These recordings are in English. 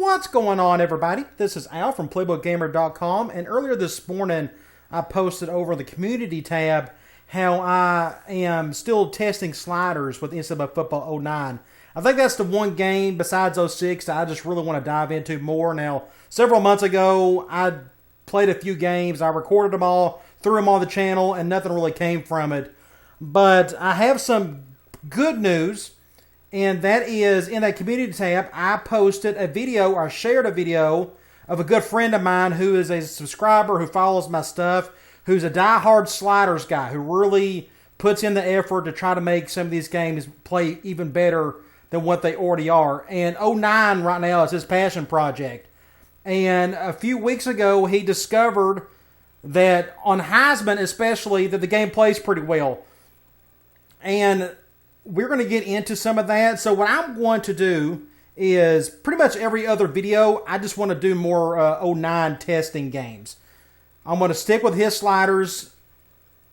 What's going on, everybody? This is Al from PlaybookGamer.com, and earlier this morning I posted over the community tab how I am still testing sliders with NCAA Football 09. I think that's the one game besides 06 that I just really want to dive into more. Now, several months ago, I played a few games. I recorded them all, threw them on the channel, and nothing really came from it. But I have some good news, and that is in that community tab, I posted a video, or shared a video of a good friend of mine who is a subscriber who follows my stuff, who's a diehard sliders guy, who really puts in the effort to try to make some of these games play even better than what they already are. And 09 right now is his passion project. And a few weeks ago, he discovered that on Heisman especially, that the game plays pretty well. And we're going to get into some of that. So what I'm going to do is pretty much every other video, I just want to do more 09 testing games. I'm going to stick with his sliders.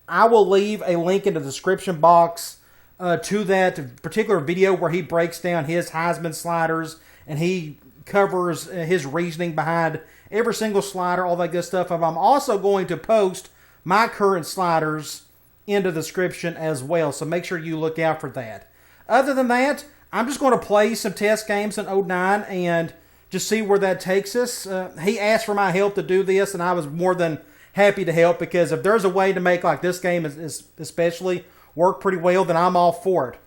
I will leave a link in the description box to that particular video where he breaks down his Heisman sliders and he covers his reasoning behind every single slider, all that good stuff. And I'm also going to post my current sliders in the description as well, so make sure you look out for that. Other than that, I'm just going to play some test games in 09 and just see where that takes us. He asked for my help to do this, and I was more than happy to help, because if there's a way to make like this game especially work pretty well, then I'm all for it.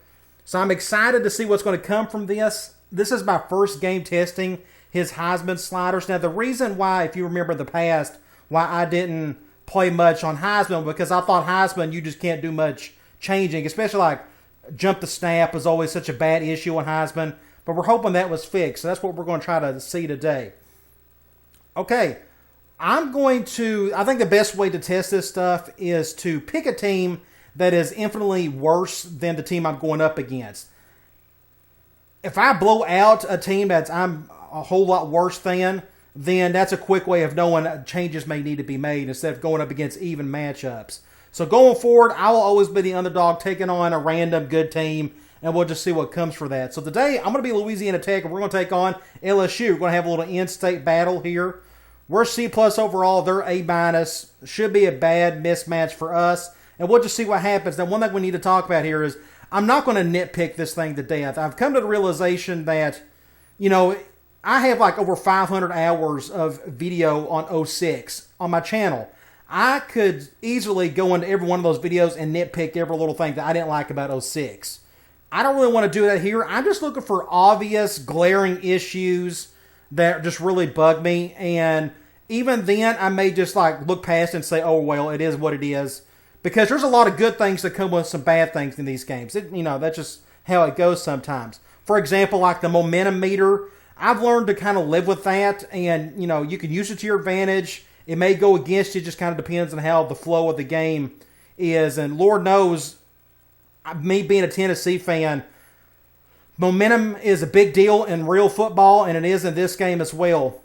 So I'm excited to see what's going to come from this. This is my first game testing his Heisman sliders. Now, the reason why, if you remember the past, why I didn't play much on Heisman, because I thought Heisman, you just can't do much changing, especially like jump the snap is always such a bad issue on Heisman, but we're hoping that was fixed. So that's what we're going to try to see today. Okay, I think the best way to test this stuff is to pick a team that is infinitely worse than the team I'm going up against. If I blow out a team that I'm a whole lot worse than, then that's a quick way of knowing changes may need to be made instead of going up against even matchups. So going forward, I will always be the underdog taking on a random good team, and we'll just see what comes for that. So today, I'm going to be Louisiana Tech, and we're going to take on LSU. We're going to have a little in-state battle here. We're C+ overall. They're A-. Should be a bad mismatch for us, and we'll just see what happens. Now, one thing we need to talk about here is I'm not going to nitpick this thing to death. I've come to the realization that, I have like over 500 hours of video on 06 on my channel. I could easily go into every one of those videos and nitpick every little thing that I didn't like about 06. I don't really want to do that here. I'm just looking for obvious, glaring issues that just really bug me. And even then, I may just like look past and say, oh, well, it is what it is. Because there's a lot of good things that come with some bad things in these games. That's just how it goes sometimes. For example, like the momentum meter, I've learned to kind of live with that, and, you can use it to your advantage. It may go against you, just kind of depends on how the flow of the game is. And Lord knows, me being a Tennessee fan, momentum is a big deal in real football, and it is in this game as well.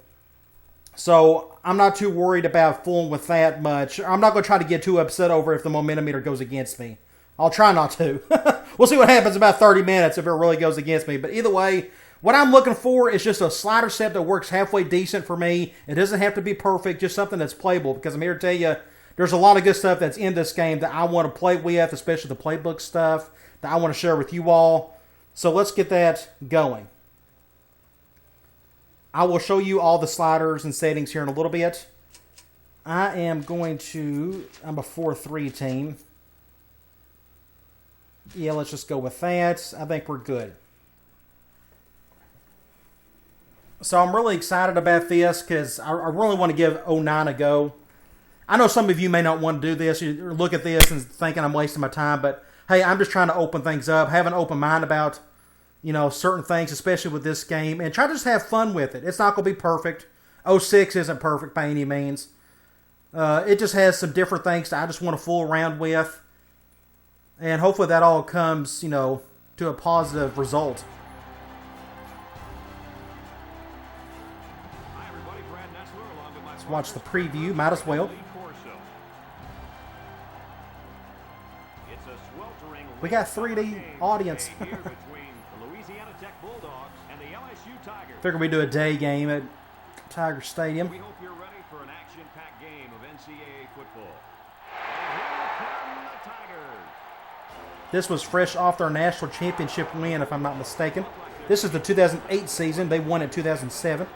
So I'm not too worried about fooling with that much. I'm not going to try to get too upset over if the momentum meter goes against me. I'll try not to. We'll see what happens about 30 minutes if it really goes against me. But either way, what I'm looking for is just a slider set that works halfway decent for me. It doesn't have to be perfect, just something that's playable. Because I'm here to tell you, there's a lot of good stuff that's in this game that I want to play with, especially the playbook stuff that I want to share with you all. So let's get that going. I will show you all the sliders and settings here in a little bit. I'm a 4-3 team. Yeah, let's just go with that. I think we're good. So I'm really excited about this because I really want to give 09 a go. I know some of you may not want to do this. You look at this and thinking I'm wasting my time, but hey, I'm just trying to open things up, have an open mind about, certain things, especially with this game, and try to just have fun with it. It's not going to be perfect. 06 isn't perfect by any means. It just has some different things that I just want to fool around with, and hopefully that all comes, to a positive result. Let's watch the preview. Might as well. We got 3D audience. between the Louisiana Tech Bulldogs and the LSU Figure we do a day game at Tiger Stadium. We hope you're ready for an action-packed game of NCAA football. And here come the Tigers. This was fresh off their national championship win, if I'm not mistaken. This is the 2008 season. They won in 2007.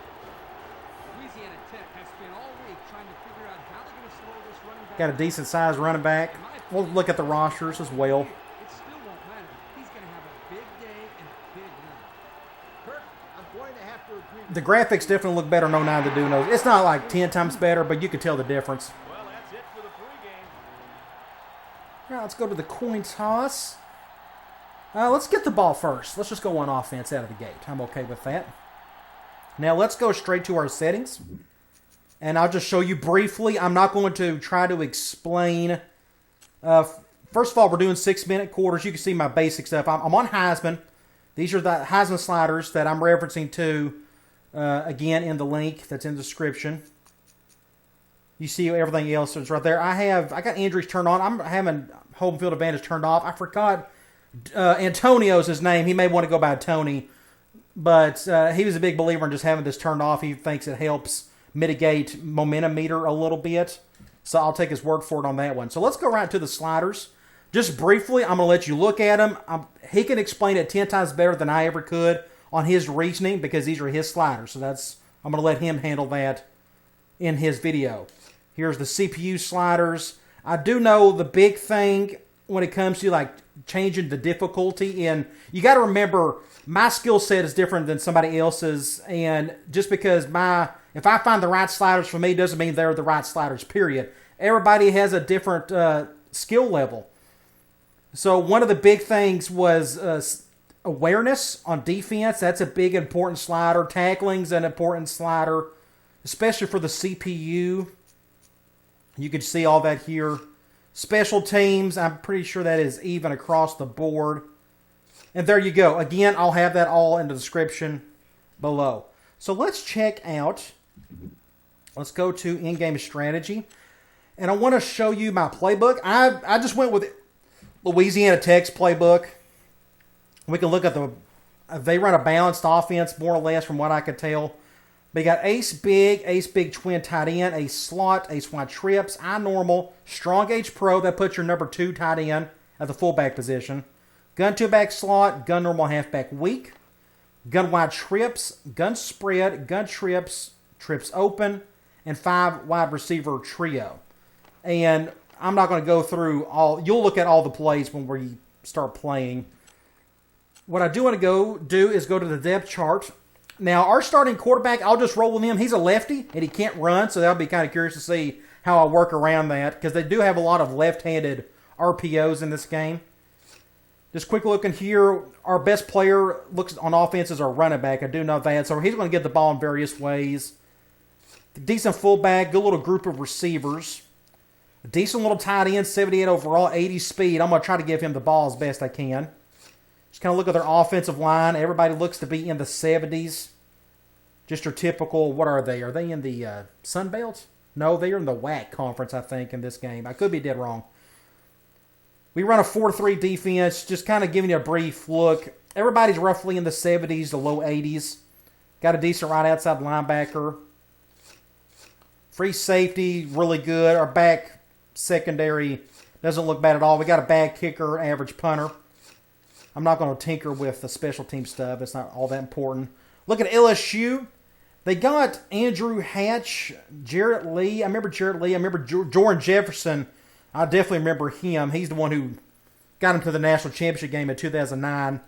Got a decent-sized running back. We'll look at the rosters as well. It still won't matter. He's going to have a big day and a big night. Kirk, I'm going to have to agree. The graphics definitely look better in 09 than do no. It's not like 10 times better, but you can tell the difference. Well, that's it for the pregame. All right, let's go to the coin toss. Let's get the ball first. Let's just go on offense out of the gate. I'm okay with that. Now let's go straight to our settings. And I'll just show you briefly. I'm not going to try to explain. First of all, we're doing 6-minute quarters. You can see my basic stuff. I'm on Heisman. These are the Heisman sliders that I'm referencing to, again, in the link that's in the description. You see everything else is right there. I got injuries turned on. I'm having home field advantage turned off. I forgot Antonio's his name. He may want to go by Tony. But he was a big believer in just having this turned off. He thinks it helps mitigate momentum meter a little bit. So I'll take his word for it on that one. So let's go right to the sliders. Just briefly, I'm going to let you look at him. He can explain it 10 times better than I ever could on his reasoning because these are his sliders. So I'm going to let him handle that in his video. Here's the CPU sliders. I do know the big thing when it comes to like changing the difficulty, and you got to remember my skill set is different than somebody else's, and just because if I find the right sliders for me doesn't mean they're the right sliders, period. Everybody has a different skill level. So one of the big things was awareness on defense. That's a big, important slider. Tackling's an important slider, especially for the CPU. You can see all that here. Special teams, I'm pretty sure that is even across the board. And there you go. Again, I'll have that all in the description below. So let's check out. Let's go to in-game strategy. And I want to show you my playbook. I just went with Louisiana Tech's playbook. We can look at they run a balanced offense, more or less, from what I could tell. They got ace big twin tight end, ace slot, ace wide trips, I normal, strong H pro. That puts your number 2 tight end at the fullback position. Gun 2-back slot, gun normal halfback weak, gun wide trips, gun spread, gun trips open, and 5 wide receiver trio. And I'm not going to go through all. You'll look at all the plays when we start playing. What I do want to do is go to the depth chart. Now, our starting quarterback, I'll just roll with him. He's a lefty, and he can't run, so that'll be kind of curious to see how I work around that, because they do have a lot of left-handed RPOs in this game. Just quick looking here, our best player looks on offense is our running back. I do know that, so he's going to get the ball in various ways. Decent fullback, good little group of receivers. A decent little tight end, 78 overall, 80 speed. I'm going to try to give him the ball as best I can. Just kind of look at their offensive line. Everybody looks to be in the 70s. Just your typical, what are they? Are they in the Sun Belt? No, they are in the WAC conference, I think, in this game. I could be dead wrong. We run a 4-3 defense, just kind of giving you a brief look. Everybody's roughly in the 70s to low 80s. Got a decent right outside linebacker. Free safety, really good. Our back secondary doesn't look bad at all. We got a bad kicker, average punter. I'm not going to tinker with the special team stuff. It's not all that important. Look at LSU. They got Andrew Hatch, Jarrett Lee. I remember Jarrett Lee. I remember Jordan Jefferson. I definitely remember him. He's the one who got him to the national championship game in 2009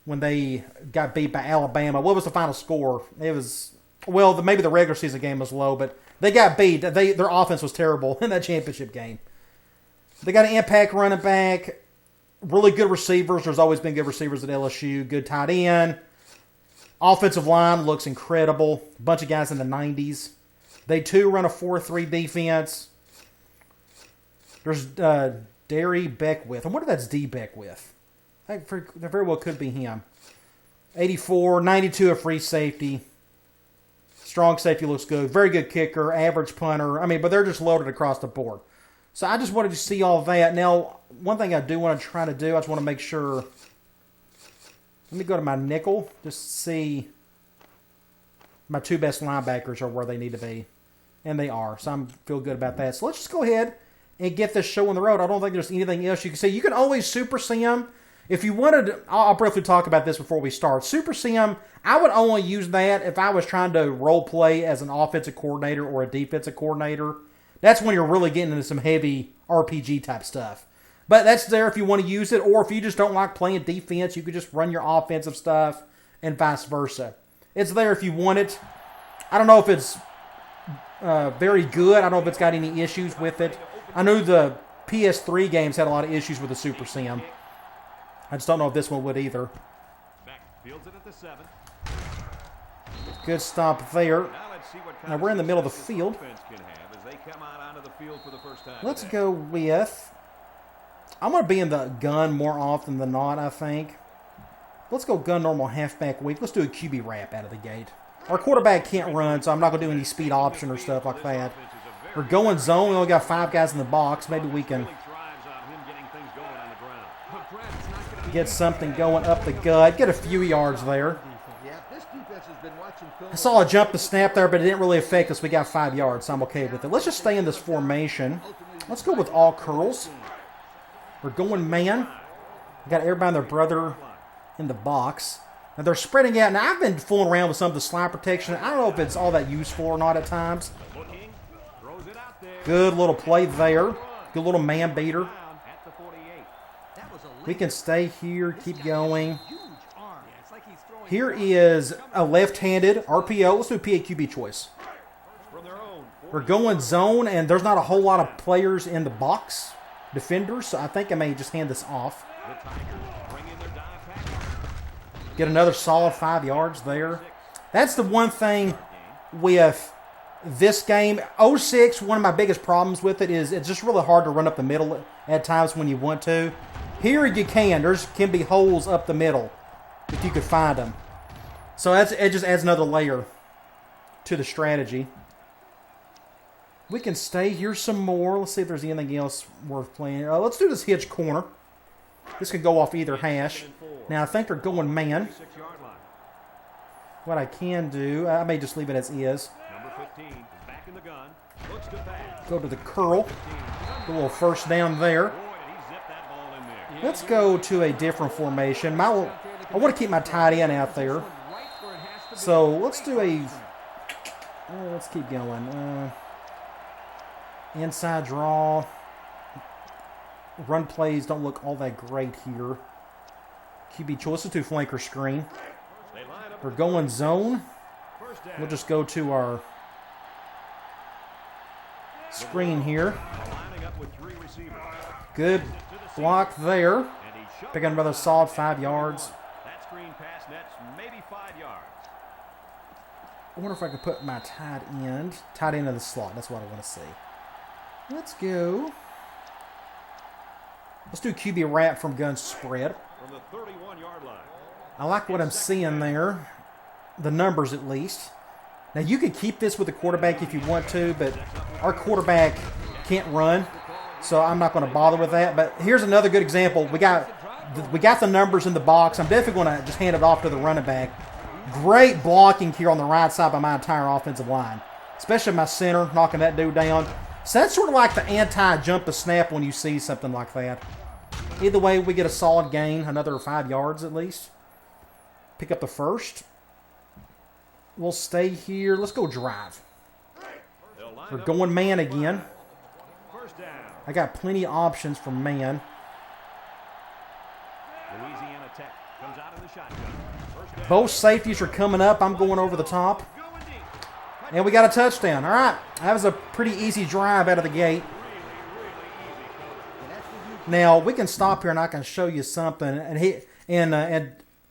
when they got beat by Alabama. What was the final score? It was, well, maybe the regular season game was low, but they got beat. Their offense was terrible in that championship game. They got an impact running back. Really good receivers. There's always been good receivers at LSU. Good tight end. Offensive line looks incredible. A bunch of guys in the 90s. They, too, run a 4-3 defense. There's Derry Beckwith. I wonder if that's D. Beckwith. That very well could be him. 84, 92 of free safety. Strong safety looks good. Very good kicker. Average punter. But they're just loaded across the board. So I just wanted to see all that. Now, one thing I do want to try to do, I just want to make sure. Let me go to my nickel just to see My two best linebackers are where they need to be. And they are. So I feel good about that. So let's just go ahead and get this show on the road. I don't think there's anything else you can say. You can always Super Sim. If you wanted, I'll briefly talk about this before we start. Super Sim, I would only use that if I was trying to role play as an offensive coordinator or a defensive coordinator. That's when you're really getting into some heavy RPG type stuff. But that's there if you want to use it, or if you just don't like playing defense, you could just run your offensive stuff and vice versa. It's there if you want it. I don't know if it's very good. I don't know if it's got any issues with it. I know the PS3 games had a lot of issues with the Super Sim. I just don't know if this one would either. Good stop there. Now we're in the middle of the field. Let's go with... I'm going to be in the gun more often than not, I think. Let's go gun normal halfback week. Let's do a QB wrap out of the gate. Our quarterback can't run, so I'm not going to do any speed option or stuff like that. We're going zone. We only got 5 guys in the box. Maybe we can get something going up the gut. Get a few yards there. I saw a jump the snap there, but it didn't really affect us. We got 5 yards, so I'm okay with it. Let's just stay in this formation. Let's go with all curls. We're going man. We got everybody and their brother in the box. Now they're spreading out. Now I've been fooling around with some of the slide protection. I don't know if it's all that useful or not at times. Good little play there. Good little man beater. We can stay here, keep going. Here is a left-handed RPO. Let's do a PAQB choice. We're going zone, and there's not a whole lot of players in the box, defenders, so I think I may just hand this off. Get another solid 5 yards there. That's the one thing with this game. 06, one of my biggest problems with it is it's just really hard to run up the middle at times when you want to. Here you can. There's can be holes up the middle if you could find them. So it just adds another layer to the strategy. We can stay here some more. Let's see if there's anything else worth playing. Let's do this hitch corner. This can go off either hash. Now, I think they're going man. What I can do, I may just leave it as is. Go to the curl. A little first down there. Let's go to a different formation. I want to keep my tight end out there. So let's do a... let's keep going. Inside draw. Run plays don't look all that great here. QB choice to flanker screen. We're going zone. We'll just go to our screen here. Good block there. Picking another solid 5 yards. I wonder if I could put my tight end of the slot. That's what I want to see. Let's go. Let's do QB wrap from gun spread. From the 31-yard line. I like what I'm seeing there. The numbers, at least. Now, you can keep this with the quarterback if you want to, but our quarterback can't run, so I'm not going to bother with that. But here's another good example. We got the numbers in the box. I'm definitely going to just hand it off to the running back. Great blocking here on the right side by my entire offensive line, especially my center, knocking that dude down. So that's sort of like the anti-jump the snap when you see something like that. Either way, we get a solid gain, another 5 yards at least. Pick up the first. We'll stay here. Let's go drive. We're going man again. I got plenty of options for man. Both safeties are coming up. I'm going over the top. And we got a touchdown. All right. That was a pretty easy drive out of the gate. Now, we can stop here and I can show you something. And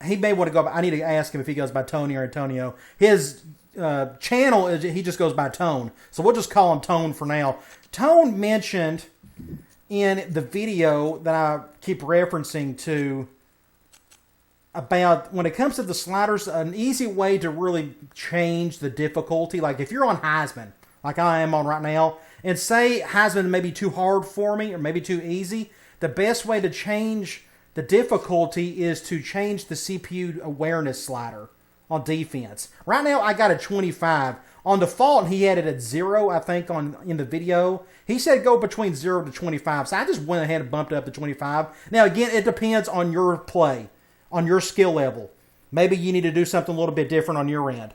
he may want to go by, I need to ask him if he goes by Tony or Antonio. His channel, he just goes by Tone. So we'll just call him Tone for now. Tone mentioned in the video that I keep referencing to about when it comes to the sliders, an easy way to really change the difficulty. Like if you're on Heisman, like I am on right now, and say Heisman may be too hard for me or maybe too easy, the best way to change the difficulty is to change the CPU awareness slider on defense. Right now, I got a 25. On default, he had it at 0, I think, in the video. He said go between 0 to 25, so I just went ahead and bumped it up to 25. Now, again, it depends on your play, on your skill level. Maybe you need to do something a little bit different on your end.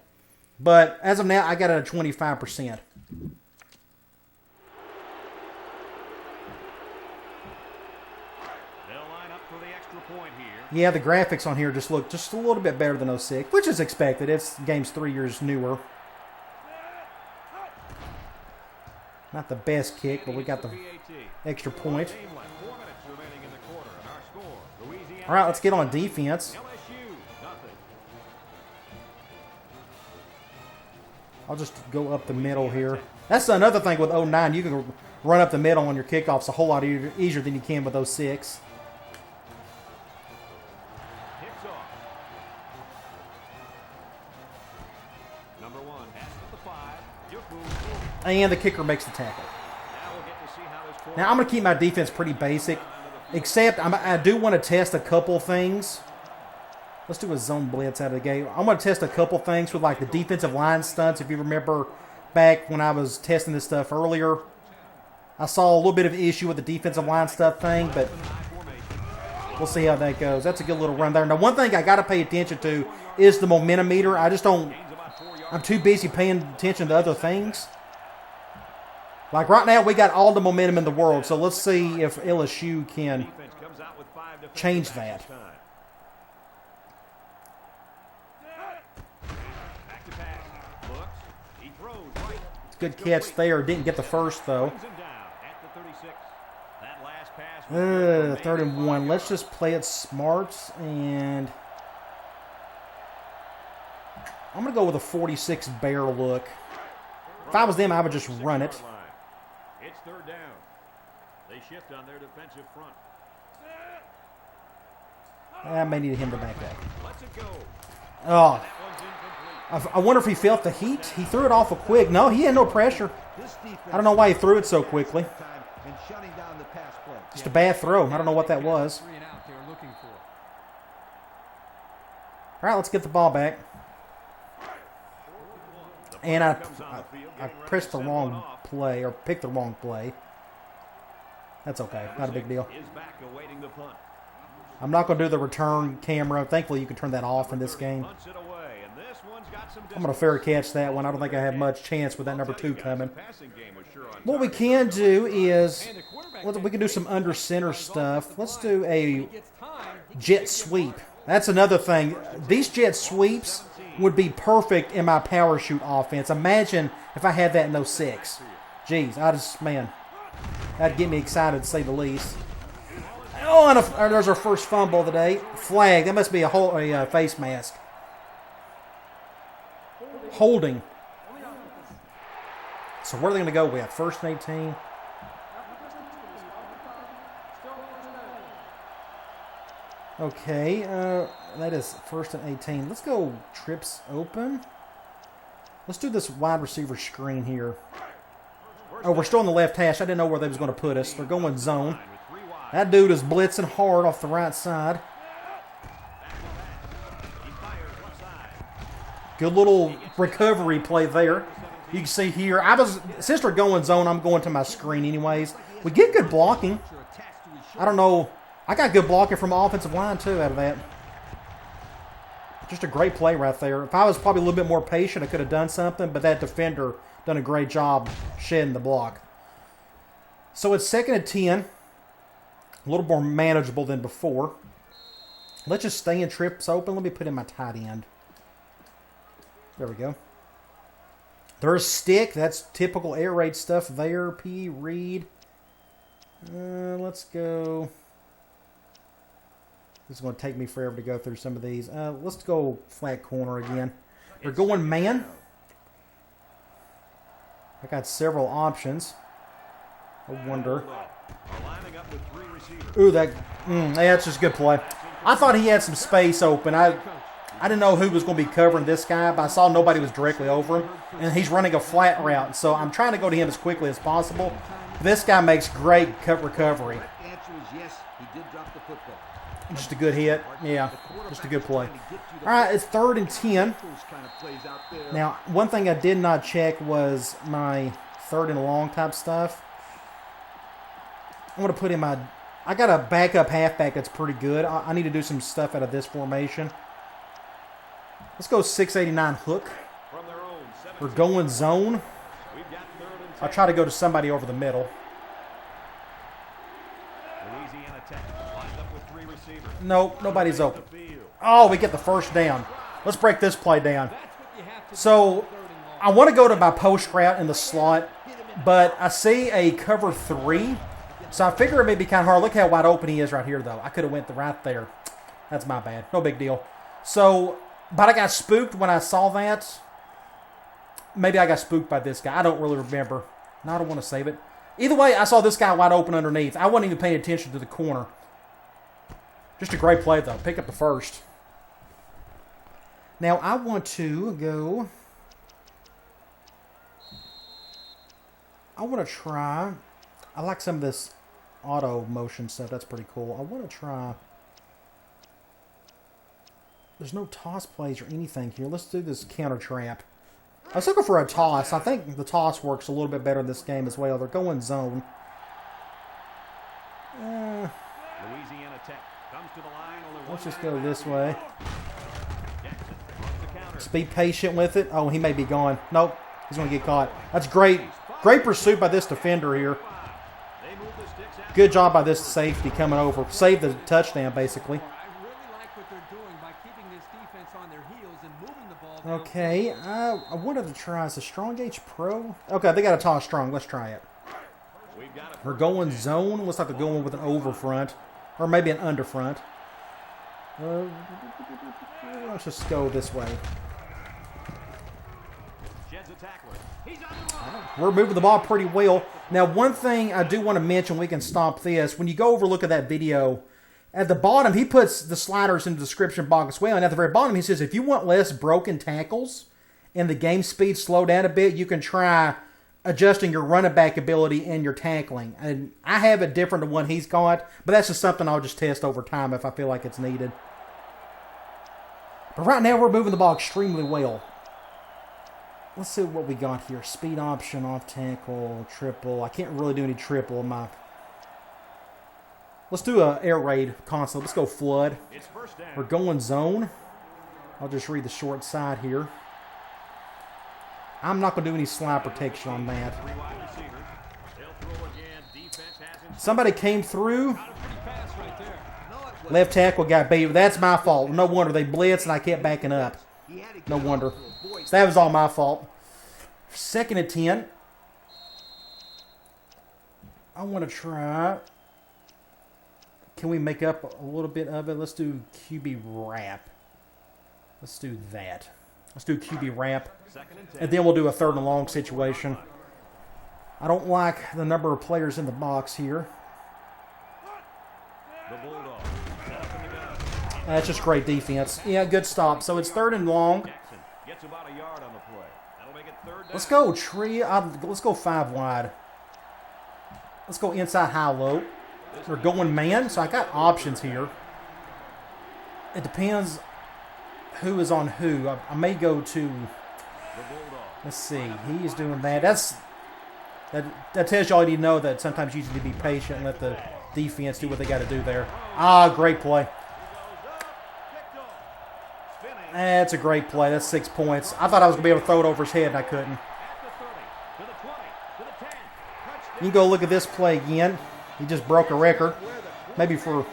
But as of now, I got it at 25%. Yeah, the graphics on here just look just a little bit better than 06, which is expected. It's game's 3 years newer. Not the best kick, but we got the extra point. All right, let's get on defense. I'll just go up the middle here. That's another thing with 09. You can run up the middle on your kickoffs a whole lot easier than you can with 06. And the kicker makes the tackle. Now, I'm going to keep my defense pretty basic, except I do want to test a couple things. Let's do a zone blitz out of the gate. I'm going to test a couple things with like the defensive line stunts. If you remember back when I was testing this stuff earlier, I saw a little bit of an issue with the defensive line stuff thing, but we'll see how that goes. That's a good little run there. Now, one thing I got to pay attention to is the momentum meter. I'm too busy paying attention to other things. Like right now, we got all the momentum in the world, so let's see if LSU can change that. It's a good catch there. Didn't get the first, though. 3rd and 1. Let's just play it smart, and I'm going to go with a 46 bear look. If I was them, I would just run it. It's 3rd down. They shift on their defensive front. I may need him to back up. Let's it go. Oh, I wonder if he felt the heat. He threw it awful quick. No, he had no pressure. I don't know why he threw it so quickly. Just a bad throw. I don't know what that was. All right, let's get the ball back. And I pressed the wrong play, or picked the wrong play. That's okay. Not a big deal. I'm not going to do the return camera. Thankfully, you can turn that off in this game. I'm going to fair catch that one. I don't think I have much chance with that number 2 coming. What we can do is, we can do some under center stuff. Let's do a jet sweep. That's another thing. These jet sweeps would be perfect in my power shoot offense. Imagine if I had that in 06. Jeez, that'd get me excited to say the least. Oh, and there's our first fumble of the day. Flag. That must be a face mask. Holding. So where are they going to go with? 1st and 18. Okay, that is 1st and 18. Let's go trips open. Let's do this wide receiver screen here. Oh, we're still on the left hash. I didn't know where they was going to put us. They're going zone. That dude is blitzing hard off the right side. Good little recovery play there. You can see here, since they're going zone, I'm going to my screen anyways. We get good blocking. I don't know. I got good blocking from offensive line, too, out of that. Just a great play right there. If I was probably a little bit more patient, I could have done something, but that defender done a great job shedding the block. So it's 2nd and 10. A little more manageable than before. Let's just stay in trips open. Let me put in my tight end. There we go. There's stick. That's typical air raid stuff there. P. Reed. Let's go. This is going to take me forever to go through some of these. Let's go flat corner again. They're going man. I got several options. I wonder. Ooh, that's just a good play. I thought he had some space open. I didn't know who was going to be covering this guy, but I saw nobody was directly over him, and he's running a flat route. So I'm trying to go to him as quickly as possible. This guy makes great recovery. Just a good hit. Yeah, just a good play. All right, it's 3rd and 10. Now, one thing I did not check was my 3rd and long type stuff. I'm going to put in my... I got a backup halfback that's pretty good. I need to do some stuff out of this formation. Let's go 689 hook. We're going zone. I'll try to go to somebody over the middle. Nope, nobody's open. Oh, we get the first down. Let's break this play down. So, I want to go to my post route in the slot, but I see a cover 3. So I figure it may be kind of hard. Look how wide open he is right here, though. I could have went right there. That's my bad. No big deal. So, but I got spooked when I saw that. Maybe I got spooked by this guy. I don't really remember. No, I don't want to save it. Either way, I saw this guy wide open underneath. I wasn't even paying attention to the corner. Just a great play, though. Pick up the first. Now, I want to go... I want to try... I like some of this auto motion stuff. That's pretty cool. I want to try... There's no toss plays or anything here. Let's do this counter trap. I was looking for a toss. I think the toss works a little bit better in this game as well. They're going zone. Louisiana Tech comes to the line. Let's just go this way. Just be patient with it. Oh, he may be gone. Nope. He's going to get caught. That's great. Great pursuit by this defender here. Good job by this safety coming over. Saved the touchdown, basically. Okay, I wanted to try. Is a Strong Gauge Pro? Okay, they got a toss strong. Let's try it. We're going zone. Looks like they're going with an over front. Or maybe an under front. Let's just go this way. We're moving the ball pretty well. Now, one thing I do want to mention, we can stop this. When you go over look at that video, at the bottom, he puts the sliders in the description box as well. And at the very bottom, he says, if you want less broken tackles and the game speed slow down a bit, you can try adjusting your running back ability and your tackling. And I have it different than one he's got, but that's just something I'll just test over time if I feel like it's needed. But right now, we're moving the ball extremely well. Let's see what we got here. Speed option, off tackle, triple. I can't really do any triple in my... Let's do a air raid console. Let's go flood. We're going zone. I'll just read the short side here. I'm not going to do any slide protection on that. Somebody came through. Left tackle got beat. That's my fault. No wonder they blitzed and I kept backing up. No wonder. So that was all my fault. 2nd and 10. I want to try... Can we make up a little bit of it? Let's do QB wrap. Let's do that. Let's do QB wrap. And then we'll do a 3rd and long situation. I don't like the number of players in the box here. That's just great defense. Yeah, good stop. So it's 3rd and long. Let's go tree. Let's go 5 wide. Let's go inside high low. We're going man, so I got options here. It depends who is on who. I may go to... Let's see. He's doing that. That tells you all you need to know, that sometimes you need to be patient and let the defense do what they got to do there. Ah, great play. That's a great play. That's 6 points. I thought I was going to be able to throw it over his head, and I couldn't. You can go look at this play again. He just broke a record. Maybe for... I'm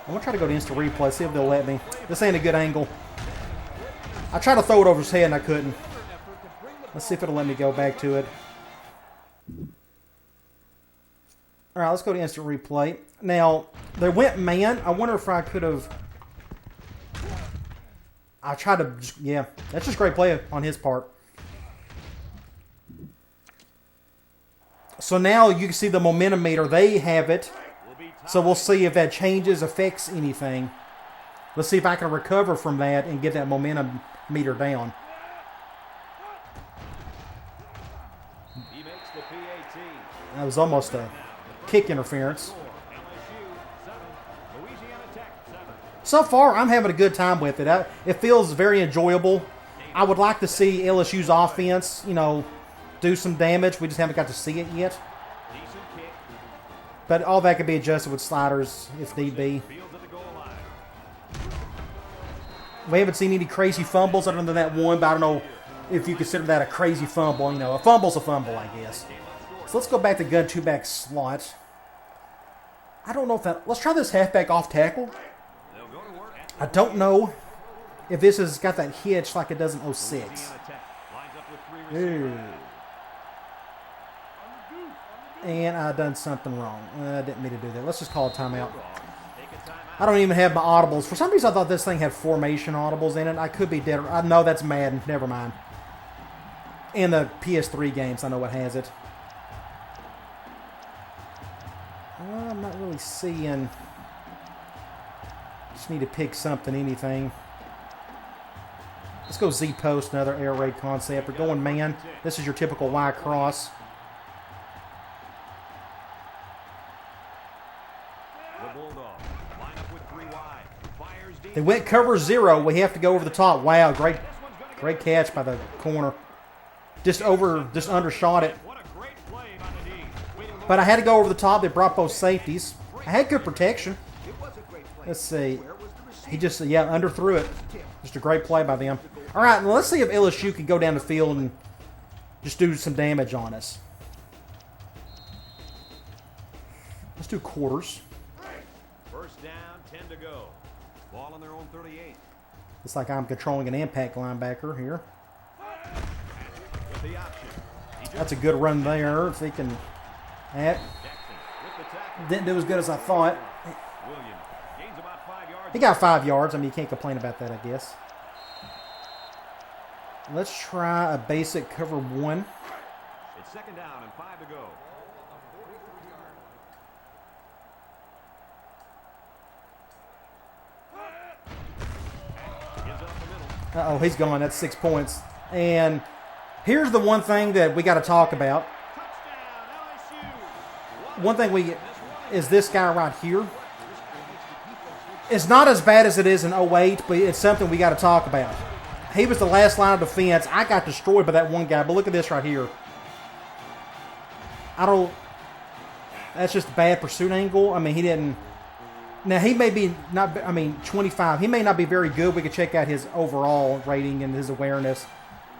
going to try to go to instant replay, see if they'll let me. This ain't a good angle. I tried to throw it over his head and I couldn't. Let's see if it'll let me go back to it. Alright, let's go to instant replay. Now, they went man. I wonder if I could have... I tried to... Yeah, that's just great play on his part. So now you can see the momentum meter. They have it. So we'll see if that changes, affects anything. Let's see if I can recover from that and get that momentum meter down. That was almost a kick interference. So far, I'm having a good time with it. It feels very enjoyable. I would like to see LSU's offense, do some damage. We just haven't got to see it yet. But all that can be adjusted with sliders if need be. We haven't seen any crazy fumbles other than that one, but I don't know if you consider that a crazy fumble. A fumble's a fumble, I guess. So let's go back to gun two-back slot. I don't know if that... Let's try this halfback off tackle. I don't know if this has got that hitch like it does in 06. Ooh. And I done something wrong. I didn't mean to do that. Let's just call a timeout. I don't even have my audibles. For some reason, I thought this thing had formation audibles in it. I could be dead. I know that's Madden. Never mind. In the PS3 games, I know it has it. I'm not really seeing... Just need to pick something, anything. Let's go Z-post, another air raid concept. We're going man. This is your typical Y cross. They went cover 0. We have to go over the top. Wow, great catch by the corner. Just undershot it. But I had to go over the top. They brought both safeties. I had good protection. Let's see. He just, underthrew it. Just a great play by them. All right, well, let's see if LSU can go down the field and just do some damage on us. Let's do quarters. First down, 10 to go. Ball on their own 38. It's like I'm controlling an impact linebacker here. With the option. That's a good run there. If he can... Didn't do as good as I thought. He got 5 yards. I mean, you can't complain about that, I guess. Let's try a basic cover 1. It's second down and 5 to go. Uh-oh, he's gone. That's 6 points. And here's the one thing that we got to talk about. One thing is this guy right here. It's not as bad as it is in 08, but it's something we got to talk about. He was the last line of defense. I got destroyed by that one guy, but look at this right here. That's just a bad pursuit angle. I mean, he didn't. Now, he may be 25. He may not be very good. We could check out his overall rating and his awareness.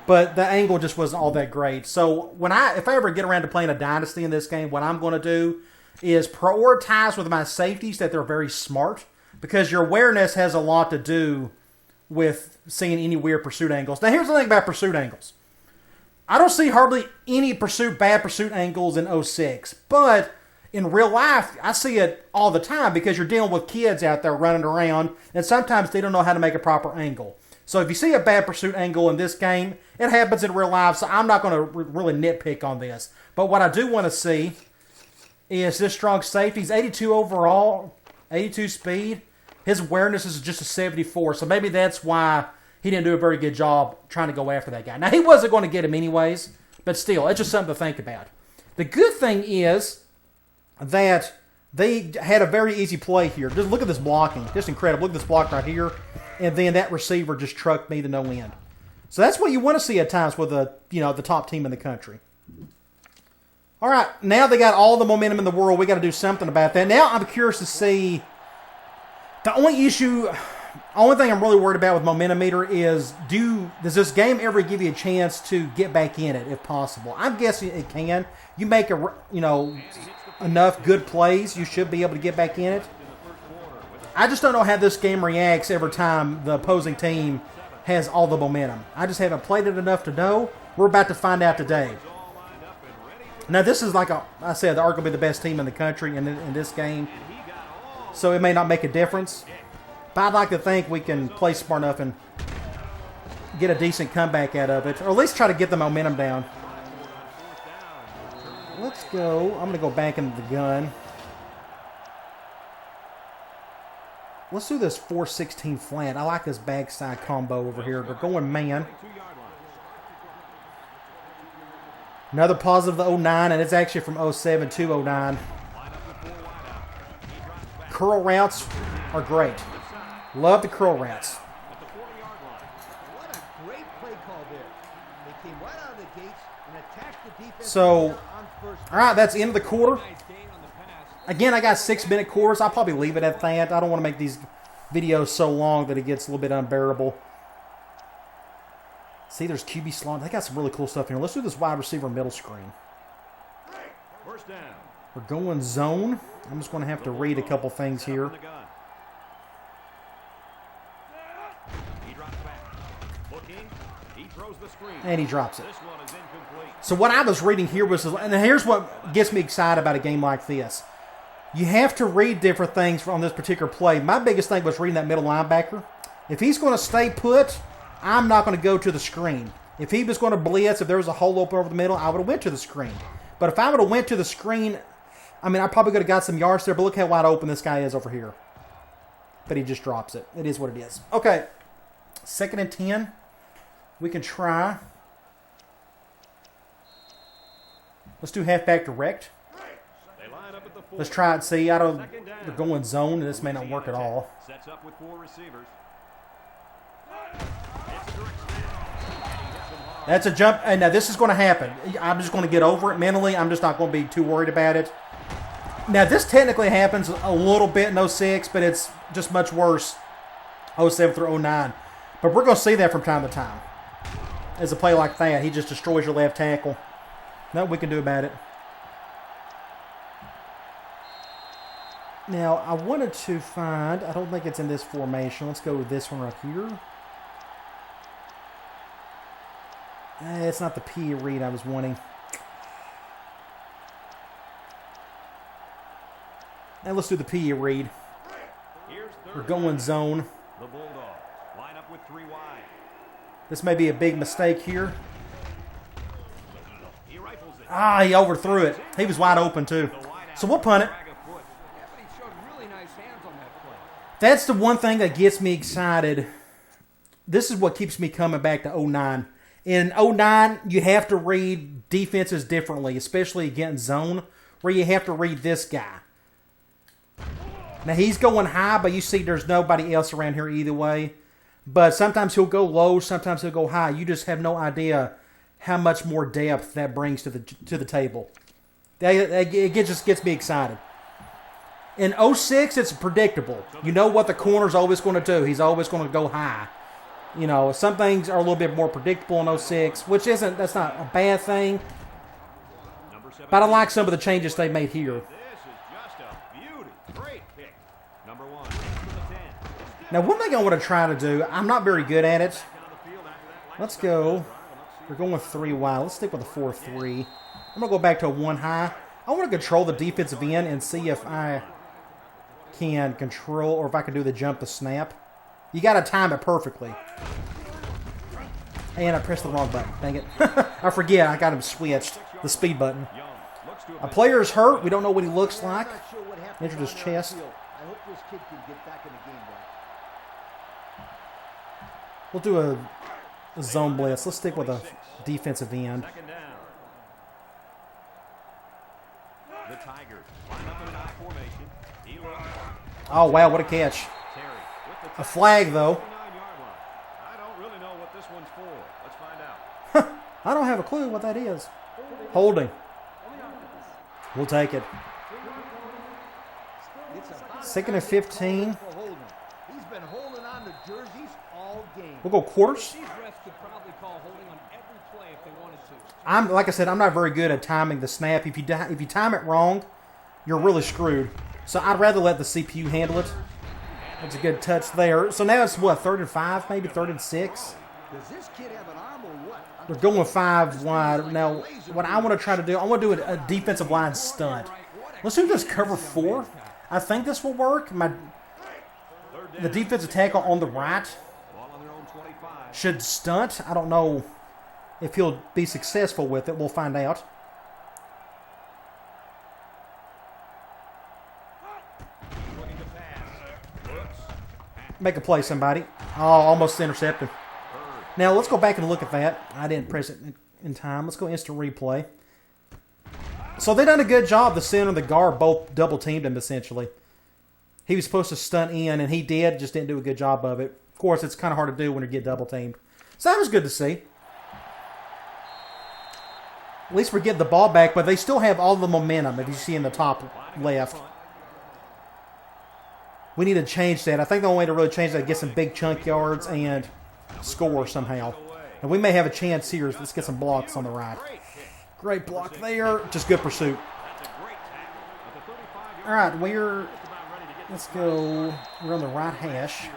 But the angle just wasn't all that great. So, if I ever get around to playing a dynasty in this game, what I'm going to do is prioritize with my safeties that they're very smart. Because your awareness has a lot to do with seeing any weird pursuit angles. Now, here's the thing about pursuit angles. I don't see hardly any bad pursuit angles in 06. But in real life, I see it all the time because you're dealing with kids out there running around, and sometimes they don't know how to make a proper angle. So if you see a bad pursuit angle in this game, it happens in real life, so I'm not going to really nitpick on this. But what I do want to see is this strong safety. He's 82 overall, 82 speed. His awareness is just a 74, so maybe that's why he didn't do a very good job trying to go after that guy. Now, he wasn't going to get him anyways, but still, it's just something to think about. The good thing is that they had a very easy play here. Just look at this blocking. Just incredible. Look at this block right here. And then that receiver just trucked me to no end. So that's what you want to see at times with the top team in the country. All right, now they got all the momentum in the world. We got to do something about that. Now I'm curious to see. The only thing I'm really worried about with momentum meter is does this game ever give you a chance to get back in it if possible? I'm guessing it can. You make enough good plays, you should be able to get back in it. I just don't know how this game reacts every time the opposing team has all the momentum. I just haven't played it enough to know. We're about to find out today. Now, this is like I said, they're arguably the best team in the country in this game. So it may not make a difference. But I'd like to think we can play smart enough and get a decent comeback out of it. Or at least try to get the momentum down. Let's go. I'm going to go back into the gun. Let's do this 4-16 flat. I like this backside combo over here. They're going man. Another positive of 09, and it's actually from 07 to 09. Curl routes are great. Love the curl routes. At the 40-yard line. What a great play call there. They came right out of the gates and attacked the defense. So, on first. all right, that's the end of the quarter. Nice gain on the pass. Again, I got 6-minute quarters. I'll probably leave it at that. I don't want to make these videos so long that it gets a little bit unbearable. See, there's QB slot. They got some really cool stuff here. Let's do this wide receiver middle screen. First down. We're going zone. I'm just going to have to read a couple things here. From the gun. He drops back. Looking. He throws the screen. And he drops it. This one is incomplete. So what I was reading here was, and here's what gets me excited about a game like this. You have to read different things on this particular play. My biggest thing was reading that middle linebacker. If he's going to stay put, I'm not going to go to the screen. If he was going to blitz, if there was a hole open over the middle, I would have went to the screen. But if I would have went to the screen, I mean, I probably could have got some yards there, but look how wide open this guy is over here. But he just drops it. It is what it is. Okay, 2nd and 10. We can try. Let's do halfback direct. They line up at the 4. Let's try it. See, I don't. Second down. They're going zone, and this may not work at all. Sets up with 4 receivers. It's a direct snap. And he hits him hard. That's a jump. And now this is going to happen. I'm just going to get over it mentally. I'm just not going to be too worried about it. Now, this technically happens a little bit in 06, but it's just much worse 07 through 09. But we're going to see that from time to time. As a play like that, he just destroys your left tackle. Nothing we can do about it. Now, I wanted to find, I don't think it's in this formation. Let's go with this one right here. It's not the P read I was wanting. And let's do the P read. Here's We're third going down. zone. The Bulldogs line up with 3 wide. This may be a big mistake here. He rifles it. He overthrew it. He was wide open too. The wide out. So we'll punt it. Drag a foot. Yeah, but he showed really nice hands on that play. That's the one thing that gets me excited. This is what keeps me coming back to 09. In 09, you have to read defenses differently, especially against zone, where you have to read this guy. Now, he's going high, but you see there's nobody else around here either way. But sometimes he'll go low, sometimes he'll go high. You just have no idea how much more depth that brings to the table. It just gets me excited. In 06, it's predictable. You know what the corner's always going to do. He's always going to go high. You know, some things are a little bit more predictable in 06, that's not a bad thing. Number 7. But I like some of the changes they made here. This is just a beauty. Great pick. Number 1. To the 10. Now, one thing I want to try to do, I'm not very good at it. Down the field after that. Let's go. We're going with 3 wide. Let's stick with a 4-3. I'm going to go back to a 1 high. I want to control the defensive end and see if I can control or if I can do the jump to snap. You got to time it perfectly. And I pressed the wrong button. Dang it. I forget. I got him switched. The speed button. Young looks to A player is hurt. We don't know what he looks like. I'm not sure what happened Injured his down there on the chest. field. I hope this kid can get back in the game, though. We'll do a zone blitz. Let's stick with a defensive end. Second down. The Tigers line up in an I formation. He looks. Oh, wow. What a catch. Terry with the A flag, though. 9-yard line. I don't really know what this one's for. Let's find out. I don't have a clue what that is. Holding. We'll take it. It's about 2nd and 15. for holding. He's been holding on to jerseys all game. We'll go quarters. These refs could probably call holding on every play if they wanted to. Like I said, I'm not very good at timing the snap. If you time it wrong, you're really screwed. So I'd rather let the CPU handle it. That's a good touch there. So now it's what, 3rd and 5, maybe 3rd and 6. Does this kid have an arm or what? They're going 5 wide. Now, what I want to try to do, I want to do a defensive line stunt. Let's do this cover 4. I think this will work. The defensive tackle on the right Ball on their own 25. should stunt. I don't know if he'll be successful with it. We'll find out. Looking to pass. Looks. Make a play, somebody. Oh, almost intercepted. Now, let's go back and look at that. I didn't press it in time. Let's go instant replay. So they done a good job. The center and the guard both double-teamed him, essentially. He was supposed to stunt in, and he did, just didn't do a good job of it. Of course, it's kind of hard to do when you get double teamed. So that was good to see. At least we're getting the ball back, but they still have all the momentum, if you see in the top left. We need to change that. I think the only way to really change that is get some big chunk yards and score somehow. And we may have a chance here. Let's get some blocks on the right. Great block there. Just good pursuit. All right, let's go. We're on the right hash.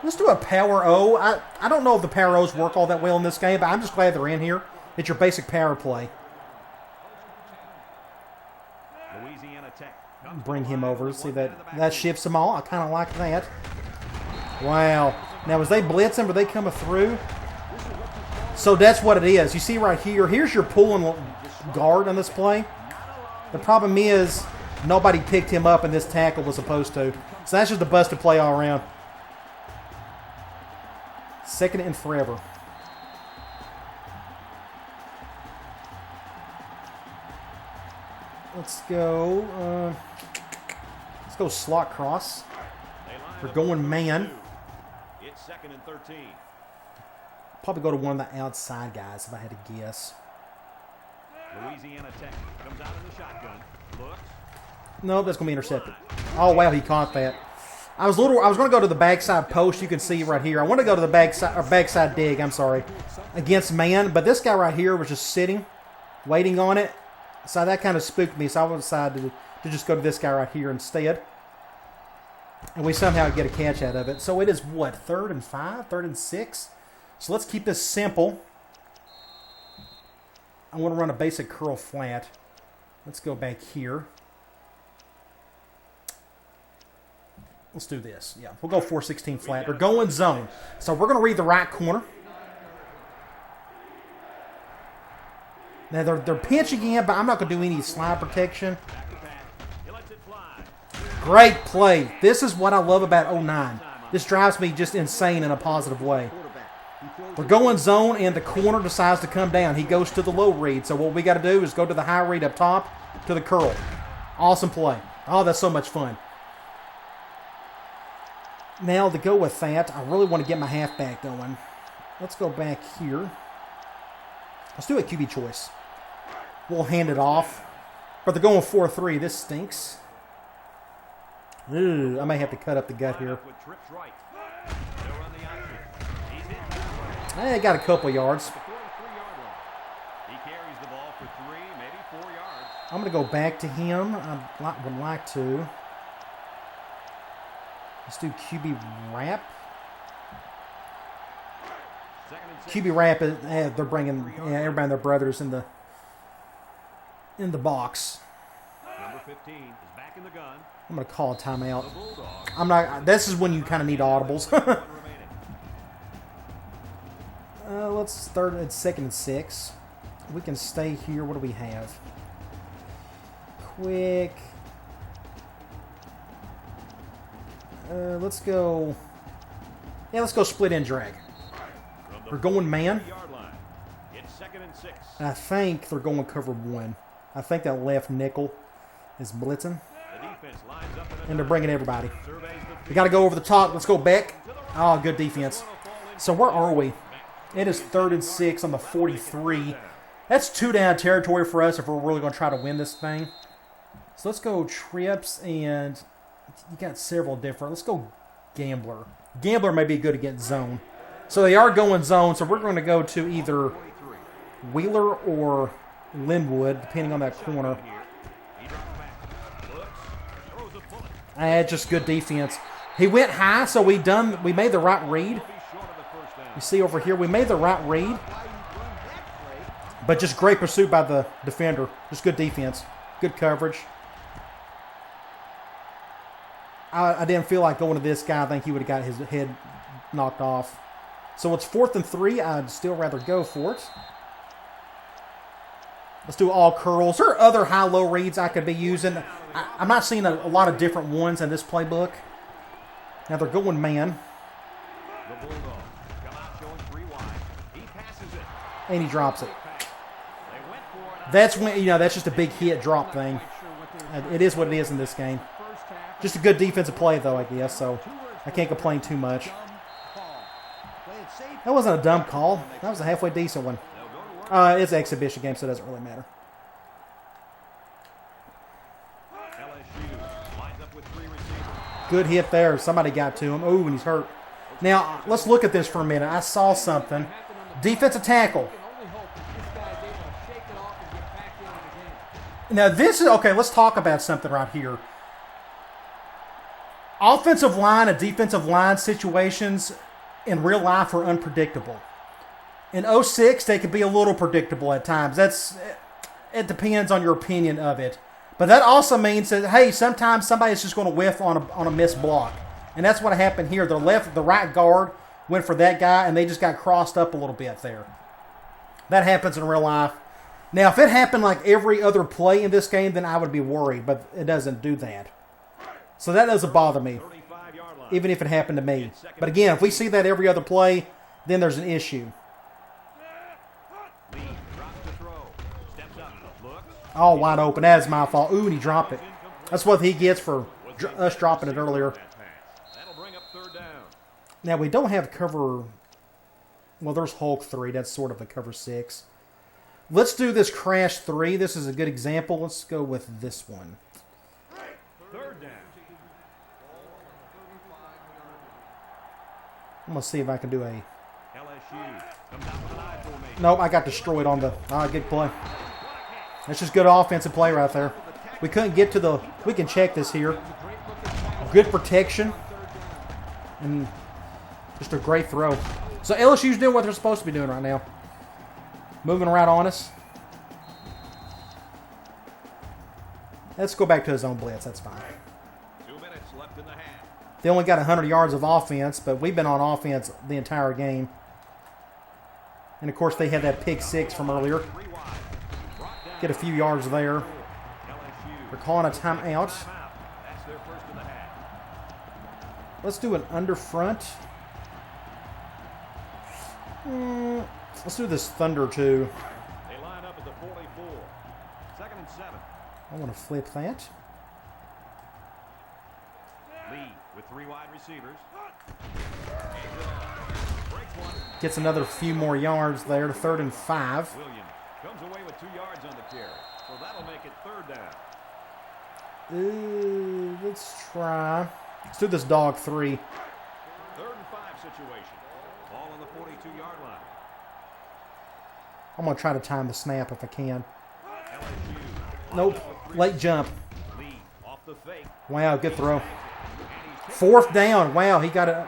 Let's do a power O. I don't know if the power O's work all that well in this game, but I'm just glad they're in here. It's your basic power play. Bring him over. See that shifts them all. I kind of like that. Wow. Now, as they blitz him, are they coming through? So that's what it is. You see right here. Here's your pulling guard on this play. The problem is nobody picked him up, and this tackle was supposed to. So that's just a busted play all around. Second and forever. Let's go. Let's go slot cross. We're going man. It's 2nd and 13. Probably go to one of the outside guys if I had to guess. Louisiana Tech comes out in the shotgun. Looks. No, that's going to be intercepted. Oh, wow, he caught that. I was going to go to the backside post. You can see right here. I want to go to the backside dig. I'm sorry, against man. But this guy right here was just sitting, waiting on it. So that kind of spooked me. So I decided to just go to this guy right here instead. And we somehow get a catch out of it. So it is what, 3rd and 5, 3rd and 6. So let's keep this simple. I want to run a basic curl flat. Let's go back here. Let's do this. Yeah, we'll go 4-16 flat. They're going zone. So we're going to read the right corner. Now they're pinching in, but I'm not going to do any slide protection. Great play. This is what I love about 09. This drives me just insane in a positive way. We're going zone, and the corner decides to come down. He goes to the low read. So what we got to do is go to the high read up top to the curl. Awesome play. Oh, that's so much fun. Now, to go with that, I really want to get my halfback going. Let's go back here. Let's do a QB choice. We'll hand it off. But they're going 4-3. This stinks. Ooh, I may have to cut up the gut here. I got a couple yards. I'm going to go back to him. I would like to. Let's do QB wrap. QB wrap. They're bringing everybody and their brothers in the box. Number 15 is back in the gun. I'm going to call a timeout. I'm not. This is when you kind of need audibles. Let's start at 2nd and 6. We can stay here. What do we have? Quick. Let's go. Yeah, let's go split and drag. We're going man. It's 2nd and 6. I think they're going cover 1. I think that left nickel is blitzing. And they're bringing everybody. We got to go over the top. Let's go back. Oh, good defense. So where are we? It is 3rd and 6 on the 43. That's 2 down territory for us if we're really going to try to win this thing. So let's go trips, and you got several different. Let's go gambler. Gambler may be good against zone. So they are going zone, so we're going to go to either Wheeler or Linwood, depending on that corner. Just good defense. He went high, so we made the right read. You see over here, we made the right read. But just great pursuit by the defender. Just good defense. Good coverage. I didn't feel like going to this guy. I think he would have got his head knocked off. So it's 4th and 3. I'd still rather go for it. Let's do all curls. There are other high-low reads I could be using. I'm not seeing a lot of different ones in this playbook. Now they're going man. The Bulldogs come out showing 3 wide. He passes it. And he drops it. That's when, that's just a big hit drop thing. It is what it is in this game. Just a good defensive play, though, I guess, so I can't complain too much. That wasn't a dumb call. That was a halfway decent one. It's an exhibition game, so it doesn't really matter. Good hit there. Somebody got to him. Ooh, and he's hurt. Now, let's look at this for a minute. I saw something. Defensive tackle. Now, this is... Okay, let's talk about something right here. Offensive line and defensive line situations in real life are unpredictable. In 06, they can be a little predictable at times. It depends on your opinion of it. But that also means that, hey, sometimes somebody's just going to whiff on a missed block. And that's what happened here. The right guard went for that guy, and they just got crossed up a little bit there. That happens in real life. Now, if it happened like every other play in this game, then I would be worried. But it doesn't do that. So that doesn't bother me, even if it happened to me. But again, if we see that every other play, then there's an issue. Oh, wide open. That is my fault. Ooh, and he dropped it. That's what he gets for us dropping it earlier. Now, we don't have cover... Well, there's Hulk 3. That's sort of a cover 6. Let's do this Crash 3. This is a good example. Let's go with this one. I'm going to see if I can do a... Nope, I got destroyed on the... good play. That's just good offensive play right there. We couldn't get to the... We can check this here. Good protection. And just a great throw. So LSU's doing what they're supposed to be doing right now. Moving right on us. Let's go back to his own blitz. That's fine. 2 minutes left in the half. They only got 100 yards of offense, but we've been on offense the entire game. And, of course, they had that pick 6 from earlier. Get a few yards there. They're calling a timeout. Let's do an under front. Let's do this Thunder too. They line up at the 44. 2nd and 7. I want to flip that. Lee with 3 wide receivers. Gets another few more yards there to 3rd and 5. Williams comes away with 2 yards on the carry. So that'll make it 3rd down. Let's try. Let's do this dog 3. 3rd and 5 situation. Ball on the 42-yard line. I'm going to try to time the snap if I can. LSU. Nope. Late jump. Lee off the fake. Wow, good throw. 4th down. Wow, he got it.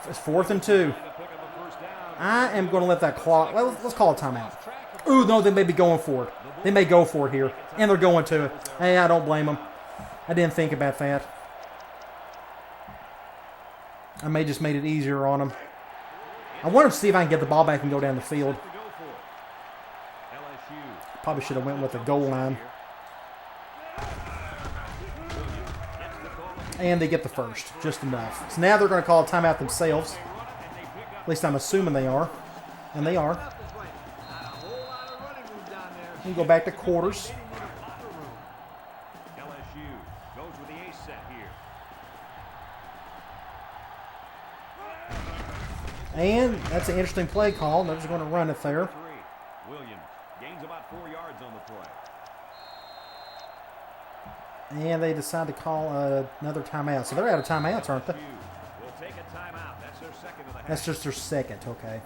It's 4th and 2. I am going to let that clock. Well, let's call a timeout. Ooh, no, they may be going for it. They may go for it here. And they're going to it. Hey, I don't blame them. I didn't think about that. I may just made it easier on them. I wanted to see if I can get the ball back and go down the field. Probably should have went with the goal line. And they get the first. Just enough. So now they're going to call a timeout themselves. At least I'm assuming they are. And they are. We go back to quarters. LSU goes with the ace set here. And that's an interesting play call. They're just going to run it there. Williams gains about 4 yards on the play. And they decide to call another timeout. So they're out of timeouts, aren't they? We'll take a timeout. That's their second of the half. That's just their second. Okay.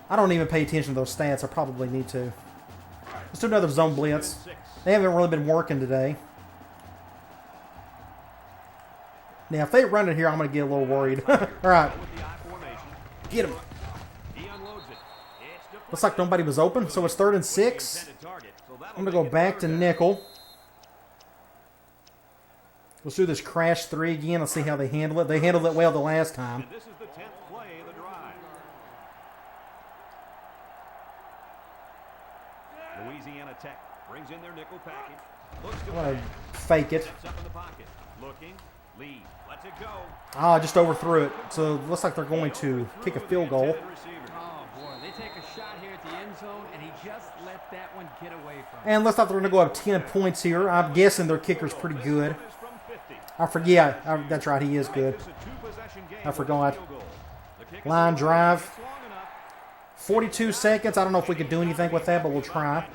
I don't even pay attention to those stats. I probably need to. Let's do another zone blitz. They haven't really been working today. Now, if they run it here, I'm going to get a little worried. All right. Get him. Looks like nobody was open, so it's 3rd and 6. I'm going to go back to nickel. Let's do this Crash 3 again. Let's see how they handle it. They handled it well the last time. This is the 10th play of the drive. Louisiana Tech brings in their nickel package. Looks to I'm going to fake it. Steps up in the pocket. Looking. Lee lets it go. Ah, just overthrew it. So it looks like they're going to kick a field goal. Oh, boy. They take a shot here at the end zone, and he just let that one get away from him. And looks like they're going to go up 10 points here. I'm guessing their kicker's pretty good. I forget. That's right, he is good. I forgot. Line drive. 42 seconds. I don't know if we could do anything with that, but we'll try.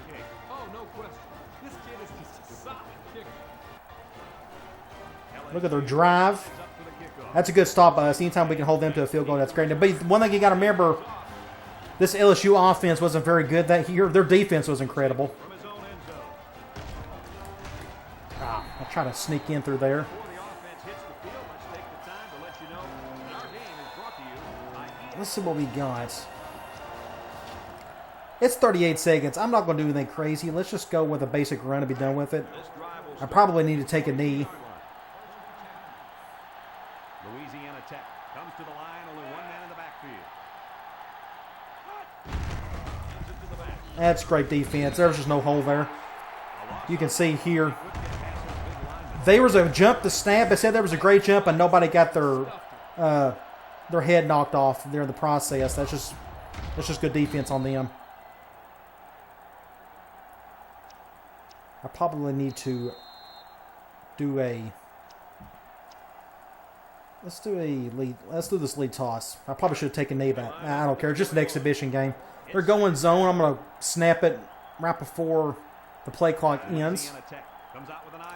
Oh, no question. This kid is just a solid kicker. Look at their drive. That's a good stop by us. Anytime we can hold them to a field goal, that's great. But one thing you got to remember, this LSU offense wasn't very good that year. Their defense was incredible. I'll try to sneak in through there. Let's see what we got. It's 38 seconds. I'm not going to do anything crazy. Let's just go with a basic run and be done with it. I probably need to take a knee. Louisiana Tech comes to the line, only one man in the backfield. That's great defense. There's just no hole there. You can see here. There was a jump to snap. They said there was a great jump, and nobody got their head knocked off there in the process. That's just good defense on them. I probably need to do a. Let's do this lead toss. I probably should have taken knee back. I don't care. It's just an exhibition game. They're going zone. I'm going to snap it right before the play clock ends.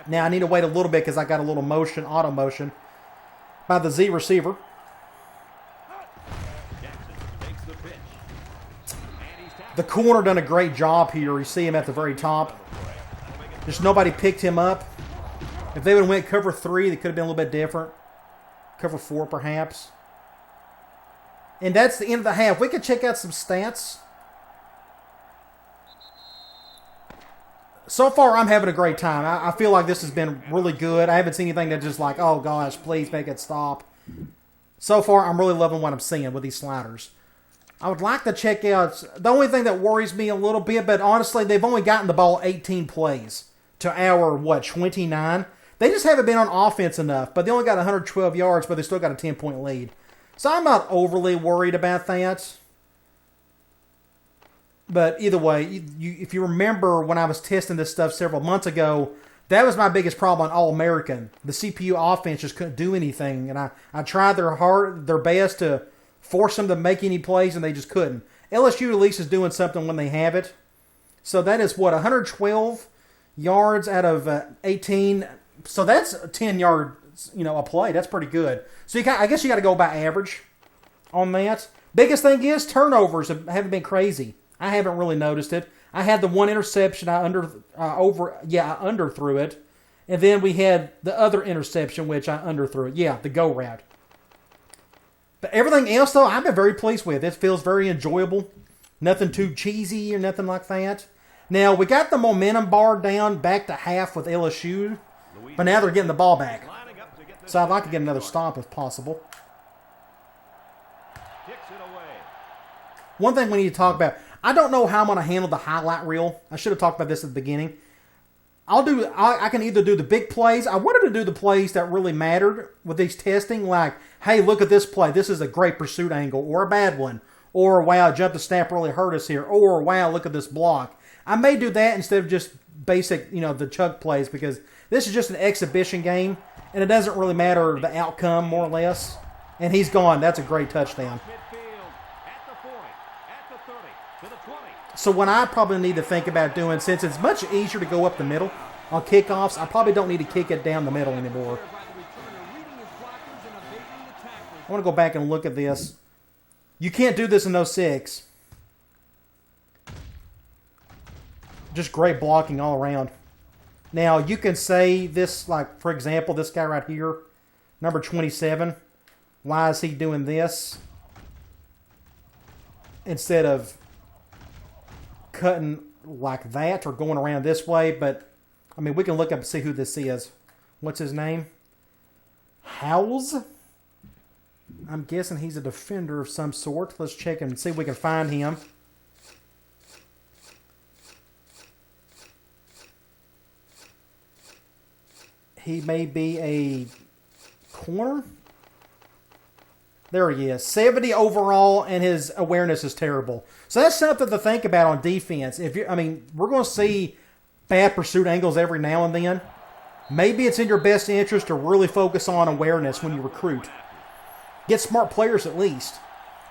Now I need to wait a little bit because I got a little motion, auto motion, by the Z receiver. The corner done a great job here. You see him at the very top. Just nobody picked him up. If they would have went cover 3, they could have been a little bit different. Cover 4, perhaps. And that's the end of the half. We could check out some stats. So far, I'm having a great time. I feel like this has been really good. I haven't seen anything that's just like, oh gosh, please make it stop. So far, I'm really loving what I'm seeing with these sliders. I would like to check out, the only thing that worries me a little bit, but honestly, they've only gotten the ball 18 plays to our, 29? They just haven't been on offense enough, but they only got 112 yards, but they still got a 10-point lead. So I'm not overly worried about that. But either way, if you remember when I was testing this stuff several months ago, that was my biggest problem on All-American. The CPU offense just couldn't do anything, and I tried their best to force them to make any plays, and they just couldn't. LSU at least is doing something when they have it. So that is 112 yards out of 18. So that's a 10 yards, a play. That's pretty good. So I guess you got to go by average on that. Biggest thing is turnovers haven't been crazy. I haven't really noticed it. I had the one interception. I underthrew it, and then we had the other interception which I underthrew it. Yeah, the go route. But everything else though, I've been very pleased with. It feels very enjoyable. Nothing too cheesy or nothing like that. Now we got the momentum bar down back to half with LSU. But now they're getting the ball back. So I'd like to get another stop if possible. One thing we need to talk about. I don't know how I'm going to handle the highlight reel. I should have talked about this at the beginning. I can either do the big plays. I wanted to do the plays that really mattered with these testing. Like, hey, look at this play. This is a great pursuit angle. Or a bad one. Or, wow, jump the snap really hurt us here. Or, wow, look at this block. I may do that instead of just basic, the chug plays, because this is just an exhibition game, and it doesn't really matter the outcome, more or less. And he's gone. That's a great touchdown. So what I probably need to think about doing, since it's much easier to go up the middle on kickoffs, I probably don't need to kick it down the middle anymore. I want to go back and look at this. You can't do this in 06. Just great blocking all around. Now, you can say this, like, for example, this guy right here, number 27. Why is he doing this? Instead of cutting like that or going around this way. But, I mean, we can look up and see who this is. What's his name? Howells? I'm guessing he's a defender of some sort. Let's check and see if we can find him. He may be a corner. There he is. 70 overall, and his awareness is terrible. So that's something to think about on defense. We're going to see bad pursuit angles every now and then. Maybe it's in your best interest to really focus on awareness when you recruit. Get smart players at least.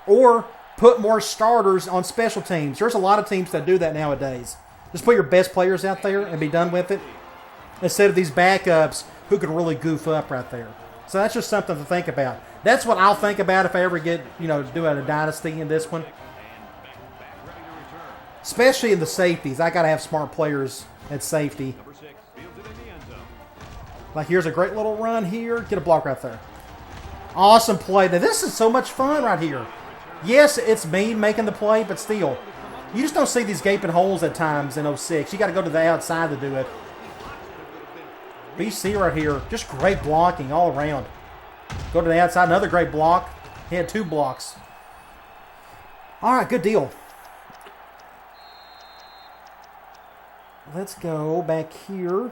Or put more starters on special teams. There's a lot of teams that do that nowadays. Just put your best players out there and be done with it. Instead of these backups who could really goof up right there. So that's just something to think about. That's what I'll think about if I ever get, doing a dynasty in this one. Especially in the safeties. I got to have smart players at safety. Like here's a great little run here. Get a block right there. Awesome play. Now this is so much fun right here. Yes, it's me making the play, but still. You just don't see these gaping holes at times in 06. You got to go to the outside to do it. BC right here. Just great blocking all around. Go to the outside. Another great block. He had 2 blocks. All right, good deal. Let's go back here.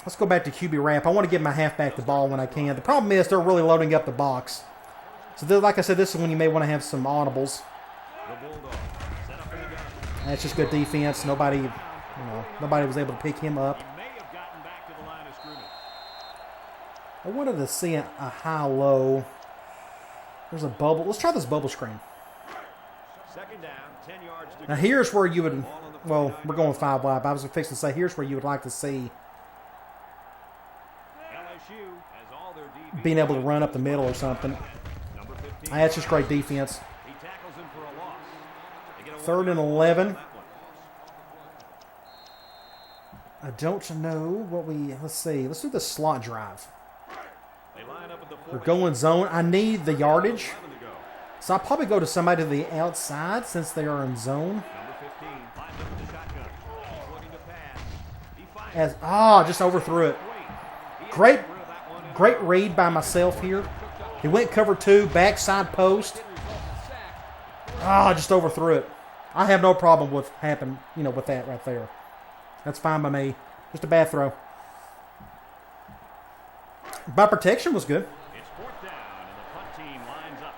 Let's go back to QB wrap. I want to give my halfback the ball when I can. The problem is they're really loading up the box. So like I said, this is when you may want to have some audibles. That's just good defense. Nobody was able to pick him up. I wanted to see a high-low. There's a bubble. Let's try this bubble screen. Now here's where you would, well, we're going 5 wide. I was fixing to say here's where you would like to see being able to run up the middle or something. That's just great defense. 3rd and 11. I don't know what let's see. Let's do the slot drive. We're going zone. I need the yardage. So I'll probably go to somebody to the outside since they are in zone. Just overthrew it. Great read by myself here. He went cover 2, backside post. Just overthrew it. I have no problem with with that right there. That's fine by me. Just a bad throw. My protection was good. It's 4th down, and the punt team lines up.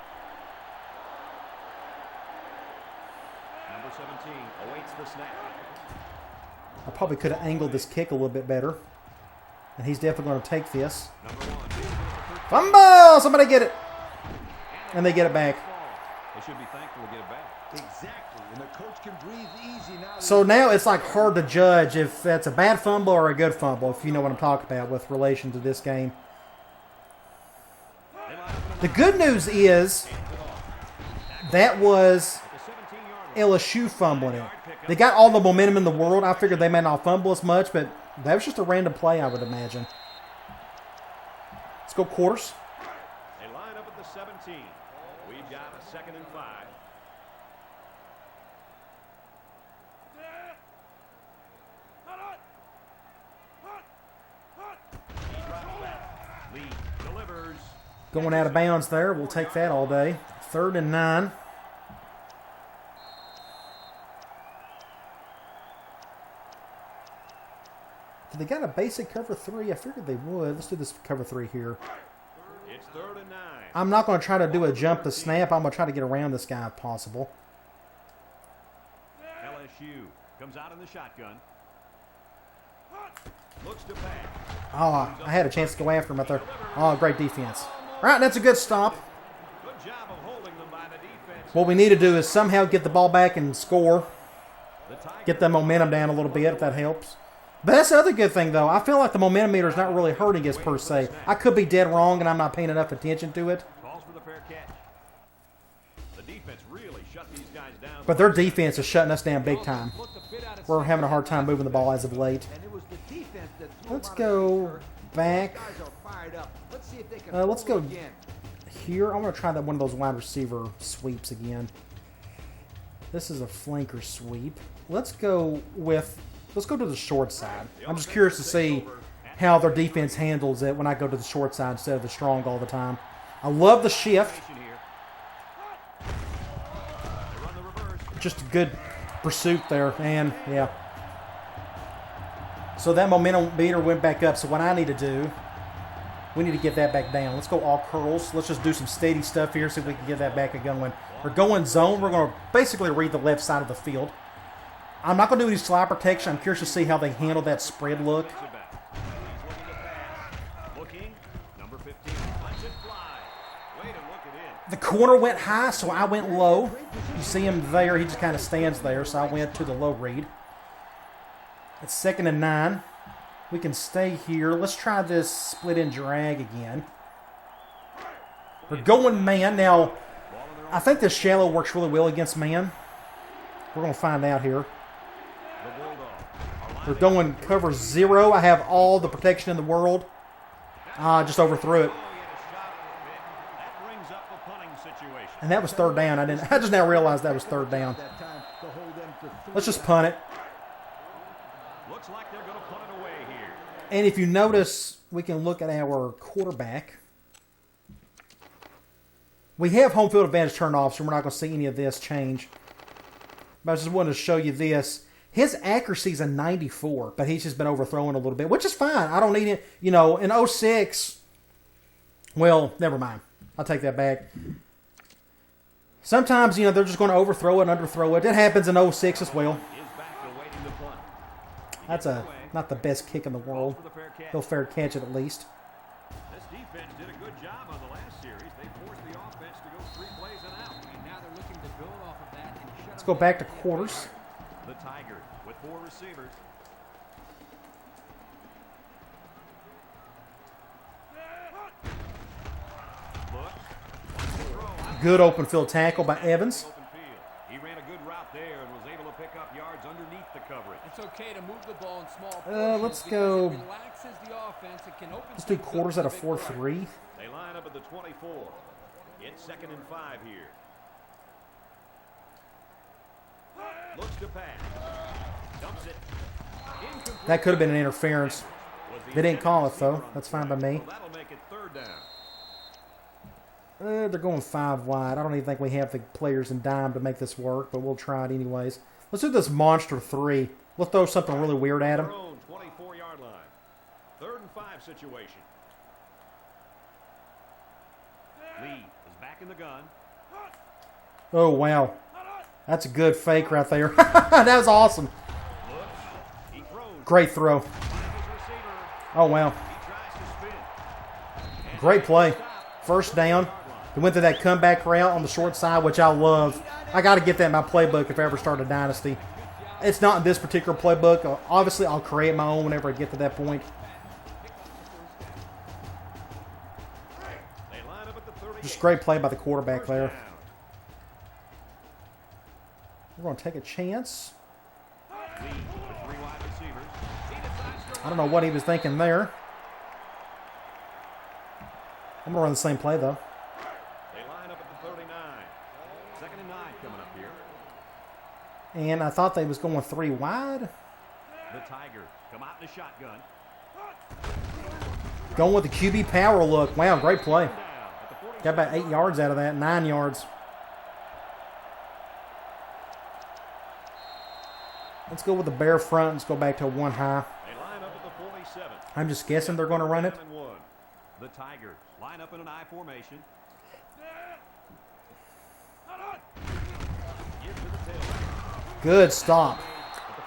Number 17 awaits the snap. I probably could have angled this kick a little bit better. And he's definitely going to take this. Fumble! Somebody get it. And they get it back. They should be thankful to get it back. Exactly. And the coach can breathe easy now. So now it's like hard to judge if that's a bad fumble or a good fumble, if you know what I'm talking about with relation to this game. The good news is that was LSU fumbling it. They got all the momentum in the world. I figured they may not fumble as much, but that was just a random play, I would imagine. Let's go quarters. They line up at the 17. We've got a 2nd and 5. Lee delivers. Going out of bounds there. We'll take that all day. 3rd and 9. Do they got a basic cover 3? I figured they would. Let's do this cover 3 here. It's 3rd and 9. I'm not going to try to do a jump to snap. I'm going to try to get around this guy if possible. LSU comes out in the shotgun. Looks to pass. I had a chance to go after him right there. Great defense. All right, that's a good stop. Good job of holding them by the defense. What we need to do is somehow get the ball back and score. Get the momentum down a little bit, if that helps. But that's the other good thing, though. I feel like the momentum meter is not really hurting us, per se. I could be dead wrong, and I'm not paying enough attention to it. Calls for the fair catch. The defense really shut these guys down. But their defense is shutting us down big time. We're having a hard time moving the ball as of late. Let's go back. Let's go here. I'm going to try that one of those wide receiver sweeps again. This is a flanker sweep. Let's go to the short side. I'm just curious to see how their defense handles it when I go to the short side instead of the strong all the time. I love the shift. Just a good pursuit there, and yeah. So that momentum meter went back up. So what I need to do We need to get that back down. Let's go all curls. Let's just do some steady stuff here, see if we can get that back going. We're going zone. We're going to basically read the left side of the field. I'm not going to do any slide protection. I'm curious to see how they handle that spread look. The corner went high, so I went low. You see him there. He just kind of stands there, so I went to the low read. It's 2nd and 9. We can stay here. Let's try this split and drag again. We're going man. Now, I think this shallow works really well against man. We're going to find out here. We're going cover 0. I have all the protection in the world. Just overthrew it. And that was 3rd down. I just now realized that was 3rd down. Let's just punt it. Looks like they're going to punt it away here. And if you notice, we can look at our quarterback. We have home field advantage turned off, so we're not going to see any of this change. But I just wanted to show you this. His accuracy is a 94, but he's just been overthrowing a little bit, which is fine. I don't need it. You know, in 06, well, never mind. I'll take that back. Sometimes, you know, they're just going to overthrow it and underthrow it. It happens in 06 as well. That's not the best kick in the world. He'll fair catch it at least. This defense did a good job on the last series. They forced the offense to go 3 plays and out. And now they're looking to build off of that and shut Let's go back to quarters. The Tigers with 4 receivers. Good open field tackle by Evans. He ran a good route there and was able to pick up yards underneath the coverage. It's okay to move the ball in small portions Let's because go. it relaxes the offense. It can open Let's do things up quarters for at a the big play. 4-3. They line up at the 24. It's 2nd and 5 here. Looks to pass. Dumps it. Incomplete. That could have been an interference. They didn't call it, though. That's fine by me. So that'll make it 3rd down. They're going 5 wide. I don't even think we have the players in dime to make this work, but we'll try it anyways. Let's do this monster 3. We'll throw something really weird at him. Their own 24-yard line. 3rd and 5 situation. Lee is back in the gun. Oh, wow. That's a good fake right there. That was awesome. He throws. Great throw. Finds his receiver. Oh, wow. He tries to spin. Great play. 1st down. We went to that comeback route on the short side, which I love. I got to get that in my playbook if I ever start a dynasty. It's not in this particular playbook. Obviously, I'll create my own whenever I get to that point. They line up at the 38. Just great play by the quarterback 1st there. down. We're going to take a chance. Lee with 3 wide receivers. He decides to I don't know what he was thinking there. I'm going to run the same play, though. They line up at the 39. 2nd and 9 coming up here. And I thought they was going 3 wide. The Tigers come out in the shotgun. Going with the QB power look. Wow, great play. Down at the 40. Got about 8 yards out of that. 9 yards. Let's go with the bare front. Let's go back to a 1 high. They line up at the 47. I'm just guessing they're going to run it. 2nd and 1. The Tigers line up in an I formation. Give to the tailback. Good stop.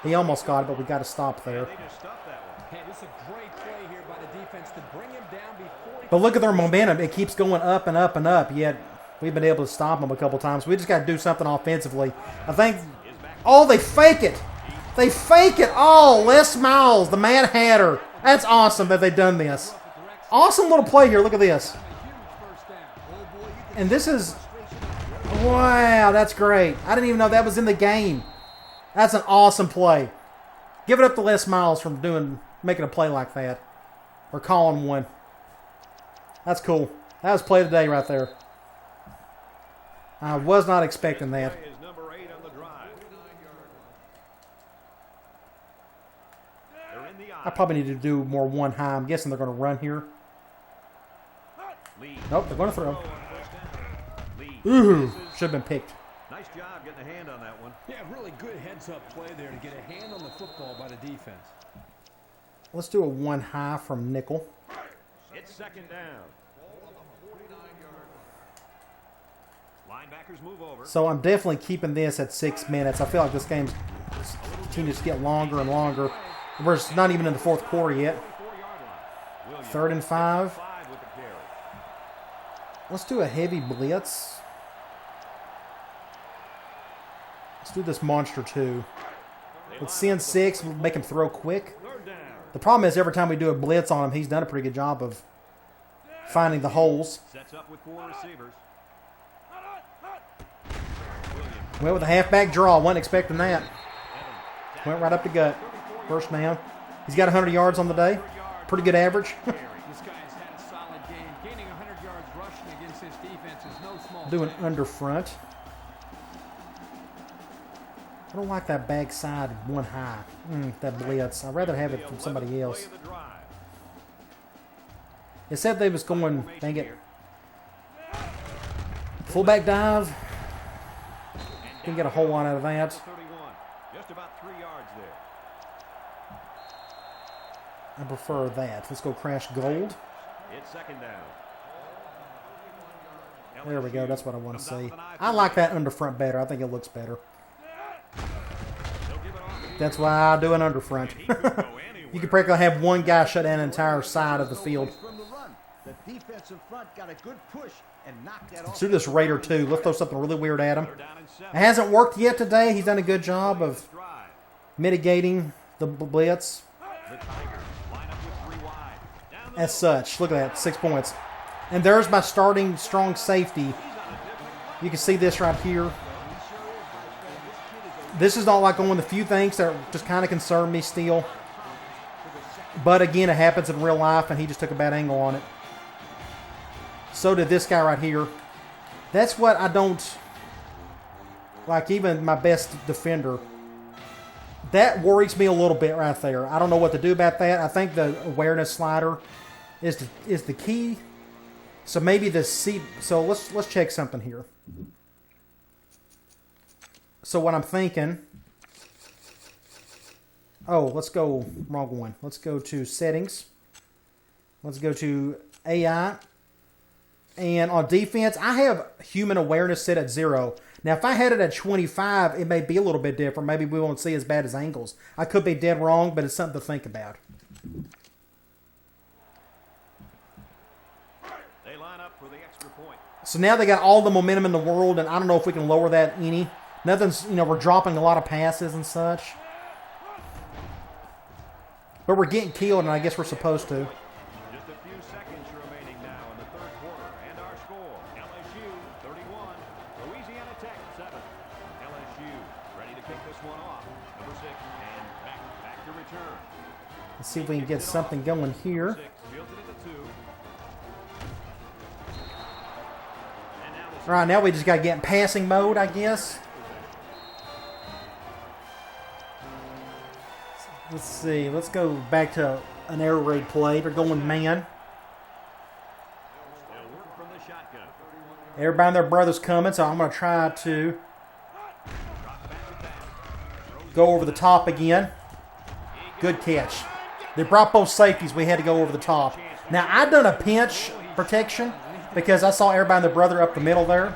He almost got it, but we got to stop there. They just stopped that one. Hey, this is a great play here by the defense to bring him down before he But look at their momentum. It keeps going up and up and up, yet we've been able to stop them a couple times. We just got to do something offensively. I think, oh, they fake it. They fake it. Oh, Les Miles, the Mad Hatter. That's awesome that they've done this. Awesome little play here. Look at this. And this is, wow, that's great. I didn't even know that was in the game. That's an awesome play. Give it up to Les Miles from making a play like that. Or calling one. That's cool. That was play of the day right there. I was not expecting that. Play is number 8 on the drive. They're in the I probably need to do more 1 high. I'm guessing they're going to run here. Lee. Nope, they're going to throw. Lee. Ooh, should have been picked. Nice job getting a hand on that one. Yeah, really good heads-up play there to get a hand on the football by the defense. Let's do a 1 high from nickel. It's It's second down. Linebackers move over. So I'm definitely keeping this at 6 minutes. I feel like this game continues to get longer and longer. We're not even in the fourth quarter yet. 3rd and 5. Let's do a heavy blitz. Let's do this monster too. Let's send 6. We'll make him throw quick. The problem is every time we do a blitz on him, he's done a pretty good job of finding the holes. Sets up with 4 receivers. Went with a halfback draw. Wasn't expecting that. Went right up the gut. First down. He's got 100 yards on the day. Pretty good average. This guy has had a solid game. Gaining 100 yards rushing against his defense is no small Do an task. under front. I don't like that backside one high. That blitz. I'd rather have it from somebody else. It said they was going, dang it. Fullback dive. Didn't get a whole lot out of that. 31. Just about 3 yards there. I prefer that. Let's go crash gold. It's second down. There we go. That's what I want to see. I like that under front better. I think it looks better. That's why I do an under front. You could practically have one guy shut down an entire side of the field. From the run, the defensive front got a good push and knocked that Let's off. do this Raider too. Let's throw something really weird at him. They're down in 7. It hasn't worked yet today. He's done a good job of Drive. mitigating the blitz. The Tigers line up with 3 wide. Down the As such, look at that, 6 points. And there's my starting strong safety. You can see this right here. This is not like one of the few things that just kind of concern me still. But again, it happens in real life, and he just took a bad angle on it. So did this guy right here. That's what I don't like, even my best defender. That worries me a little bit right there. I don't know what to do about that. I think the awareness slider is the key. So maybe the C. So let's check something here. So what I'm thinking. Oh, let's go wrong one. Let's go to settings. Let's go to AI. And on defense, I have human awareness set at 0. Now, if I had it at 25, it may be a little bit different. Maybe we won't see as bad as angles. I could be dead wrong, but it's something to think about. They line up for the extra point. So now they got all the momentum in the world, and I don't know if we can lower that any. Nothing's, we're dropping a lot of passes and such. But we're getting killed, and I guess we're supposed to. Just a few seconds remaining now in the third quarter. And our score, LSU 31, Louisiana Tech 7. LSU ready to kick this one off. Number 6, and back to return. Let's see if we can get something going here. 6 fields it at the 2. And now All right, now we just got to get in passing mode, I guess. Let's see. Let's go back to an air raid play. They're going man. they'll work from the shotgun. Everybody and their brother's coming, so I'm going to try to go over the top again. Good catch. They brought both safeties. We had to go over the top. Now, I've done a pinch protection because I saw everybody and their brother up the middle there,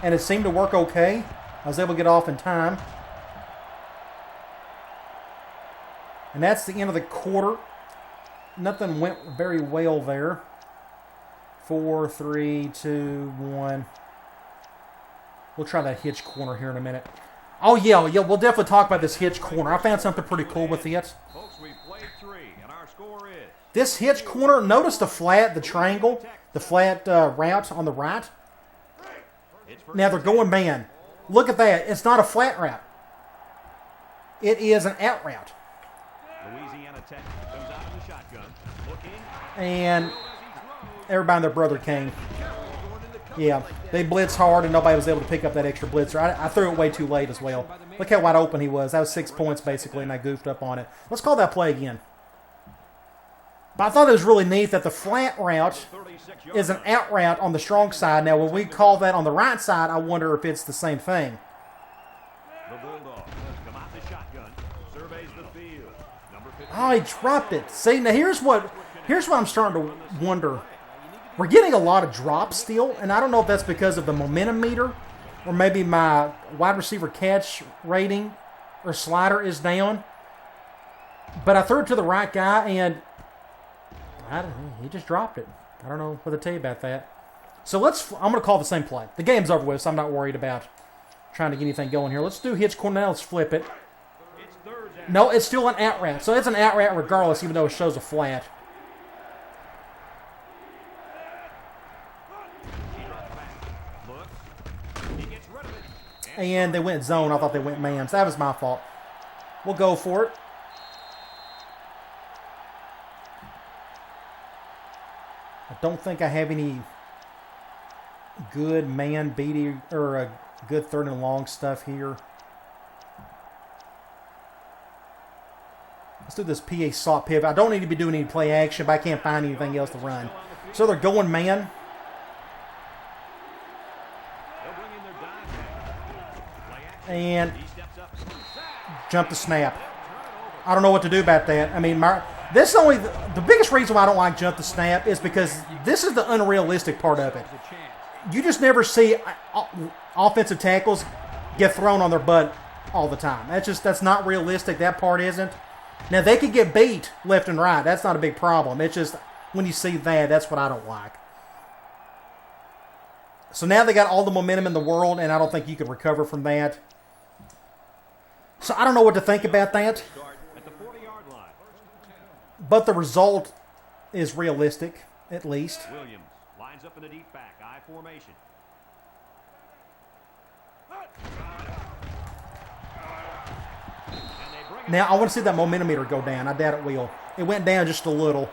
and it seemed to work okay. I was able to get off in time. And that's the end of the quarter. Nothing went very well there. 4, 3, 2, 1. We'll try that hitch corner here in a minute. Oh, yeah, we'll definitely talk about this hitch corner. I found something pretty cool with it. Folks, we've played 3, and our score is... This hitch corner, notice the triangle, the flat route on the right. Now they're going man. Look at that. It's not a flat route. It is an out route. Louisiana Tech comes out of the shotgun. Looking. And everybody and their brother came. Yeah, they blitzed hard and nobody was able to pick up that extra blitzer. I threw it way too late as well. Look how wide open he was. That was 6 points basically, and I goofed up on it. Let's call that play again. But I thought it was really neat that the flat route is an out route on the strong side. Now, when we call that on the right side, I wonder if it's the same thing. The Bulldogs Come out the shotgun. Surveys the field. Number 15. Oh, he dropped it. See, now here's what I'm starting to wonder. We're getting a lot of drops still, and I don't know if that's because of the momentum meter or maybe my wide receiver catch rating or slider is down. But I threw it to the right guy, and he just dropped it. I don't know what to tell you about that. So I'm going to call the same play. The game's over with, so I'm not worried about trying to get anything going here. Let's do hitch corner. Let's flip it. No, it's still an out route. So it's an out route regardless, even though it shows a flat. And they went zone. I thought they went man. So that was my fault. We'll go for it. I don't think I have any good man beating or a good third and long stuff here. Let's do this PA slot pivot. I don't need to be doing any play action, but I can't find anything else to run. So they're going man. And jump the snap. I don't know what to do about that. I mean, this is only the biggest reason why I don't like jump the snap is because this is the unrealistic part of it. You just never see offensive tackles get thrown on their butt all the time. That's not realistic. That part isn't. Now, they could get beat left and right. That's not a big problem. It's just when you see that, that's what I don't like. So now they got all the momentum in the world, and I don't think you could recover from that. So I don't know what to think about that. But the result is realistic, at least. Williams lines up in the deep back, I formation. Now, I want to see that momentum meter go down. I doubt it will. It went down just a little.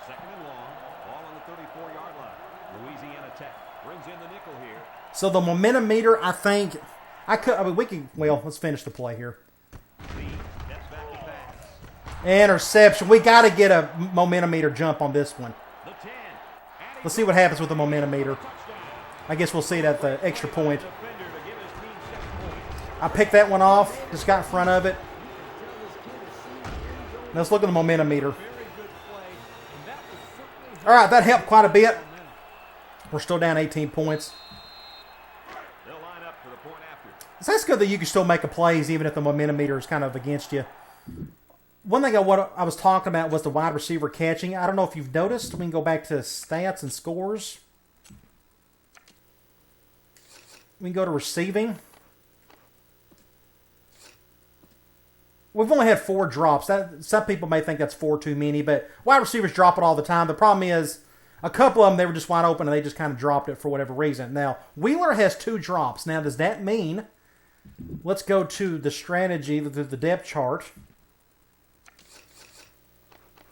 Second and long, ball on the 34-yard line. Louisiana Tech brings in the nickel here. So the momentum meter, I think, let's finish the play here. Interception. We got to get a momentum meter jump on this one. Let's see what happens with the momentum meter. I guess we'll see it at the extra point. I picked that one off. Just got in front of it. Let's look at the momentum meter. All right, that helped quite a bit. We're still down 18 points. So that's good that you can still make a plays even if the momentum meter is kind of against you. One thing what I was talking about was the wide receiver catching. I don't know if you've noticed. We can go back to stats and scores. We can go to receiving. We've only had 4 drops. Some people may think that's 4 too many, but wide receivers drop it all the time. The problem is a couple of them, they were just wide open and they just kind of dropped it for whatever reason. Now, Wheeler has 2 drops. Now, does that mean, let's go to the strategy, the depth chart.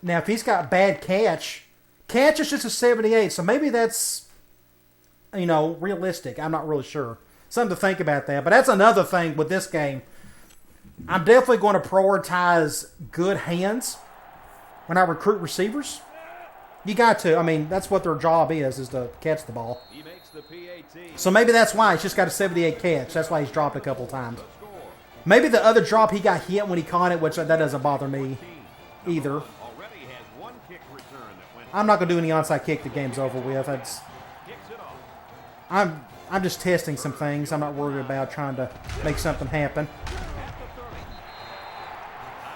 Now, if he's got bad catch is just a 78, so maybe that's, realistic. I'm not really sure. Something to think about that. But that's another thing with this game. I'm definitely going to prioritize good hands when I recruit receivers. You got to. I mean, that's what their job is to catch the ball. So maybe that's why he's just got a 78 catch. That's why he's dropped a couple times. Maybe the other drop he got hit when he caught it, which that doesn't bother me either. I'm not going to do any onside kick. The game's over with. I'm just testing some things. I'm not worried about trying to make something happen.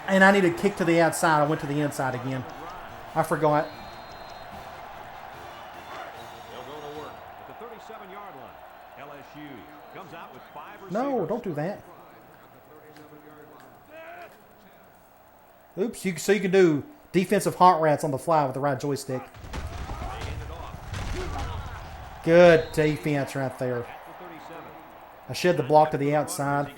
And I need a kick to the outside. I went to the inside again. I forgot. No, don't do that. Oops, so you can do defensive hot rats on the fly with the right joystick. Good defense right there. I shed the block to the outside.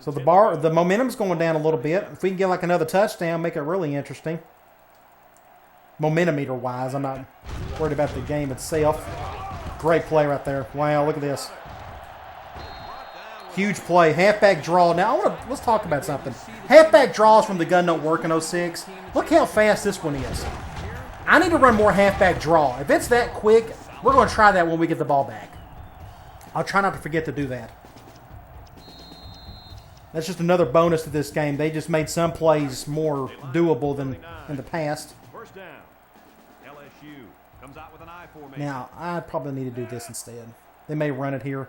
So the momentum's going down a little bit. If we can get like another touchdown, make it really interesting. Momentum meter wise, I'm not worried about the game itself. Great play right there. Wow, look at this. Huge play. Halfback draw. Now, let's talk about something. Halfback draws from the gun don't work in 06. Look how fast this one is. I need to run more halfback draw. If it's that quick, We're going to try that when we get the ball back. I'll try not to forget to do that. That's just another bonus to this game. They just made some plays more doable than in the past. First down. LSU comes out with an I formation. Now, I probably need to do this instead. They may run it here.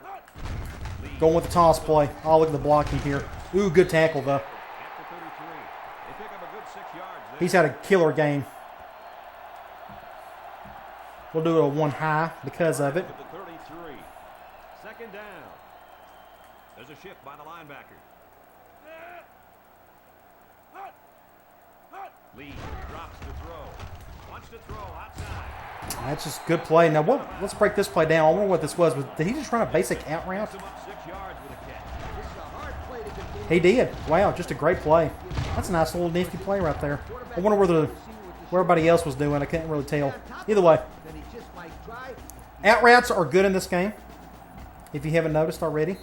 Going with the toss play. Oh, look at the blocking here. Ooh, good tackle, though. At the 33. They pick up a good 6 yards there. He's had a killer game. We'll do it a one high because of it. At the 33. Second down. There's a shift by the linebacker. Lee drops to throw. Wants to throw outside. That's just good play. Now, let's break this play down. I wonder what this was. Did he just run a basic out route? Picks him up 6 yards with a catch. This is a hard play to contain. He did. Wow, just a great play. That's a nice little nifty play right there. I wonder where everybody else was doing. I couldn't really tell. Either way, Then he just might try. out routes are good in this game, if you haven't noticed already.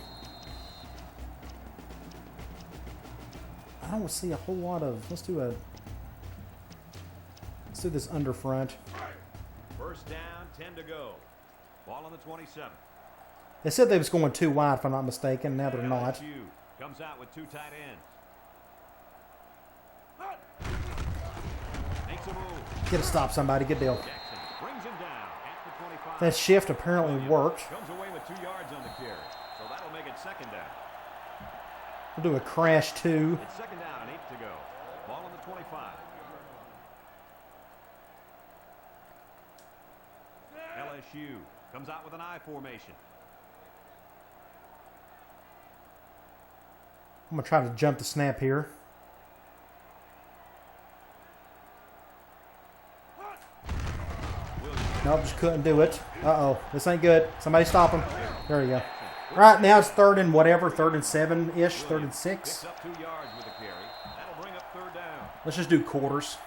I don't see a whole lot of... Let's do this under front. First down, 10 to go. Ball on the 27. They said they was going too wide, if I'm not mistaken. Now they're not. LSU comes out with 2 tight ends. Makes a move. Get a stop, somebody. Good deal. Jackson brings him down at the 25. That shift apparently worked. Comes away with 2 yards on the carry. So that'll make it second down. We'll do a crash 2. It's second down and 8 to go. Ball on the 25. LSU comes out with an I formation. I'm going to try to jump the snap here. Nope, just couldn't do it. Uh-oh. This ain't good. Somebody stop him. There you go. All right, now it's third and 7-ish, 3rd and 6. Picks up 2 yards with a carry. That'll bring up third down. Let's just do quarters.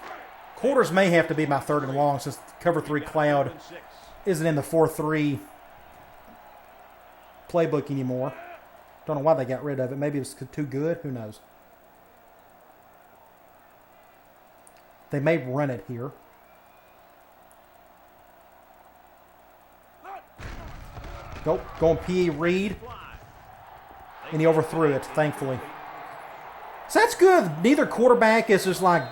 Quarters may have to be my 3rd and long since cover 3 cloud 3rd and 6. isn't in the 4-3 playbook anymore. Don't know why they got rid of it. Maybe it was too good. Who knows? They may run it here. Nope, going P.E. Reed. And he overthrew it, thankfully. So that's good. Neither quarterback is just like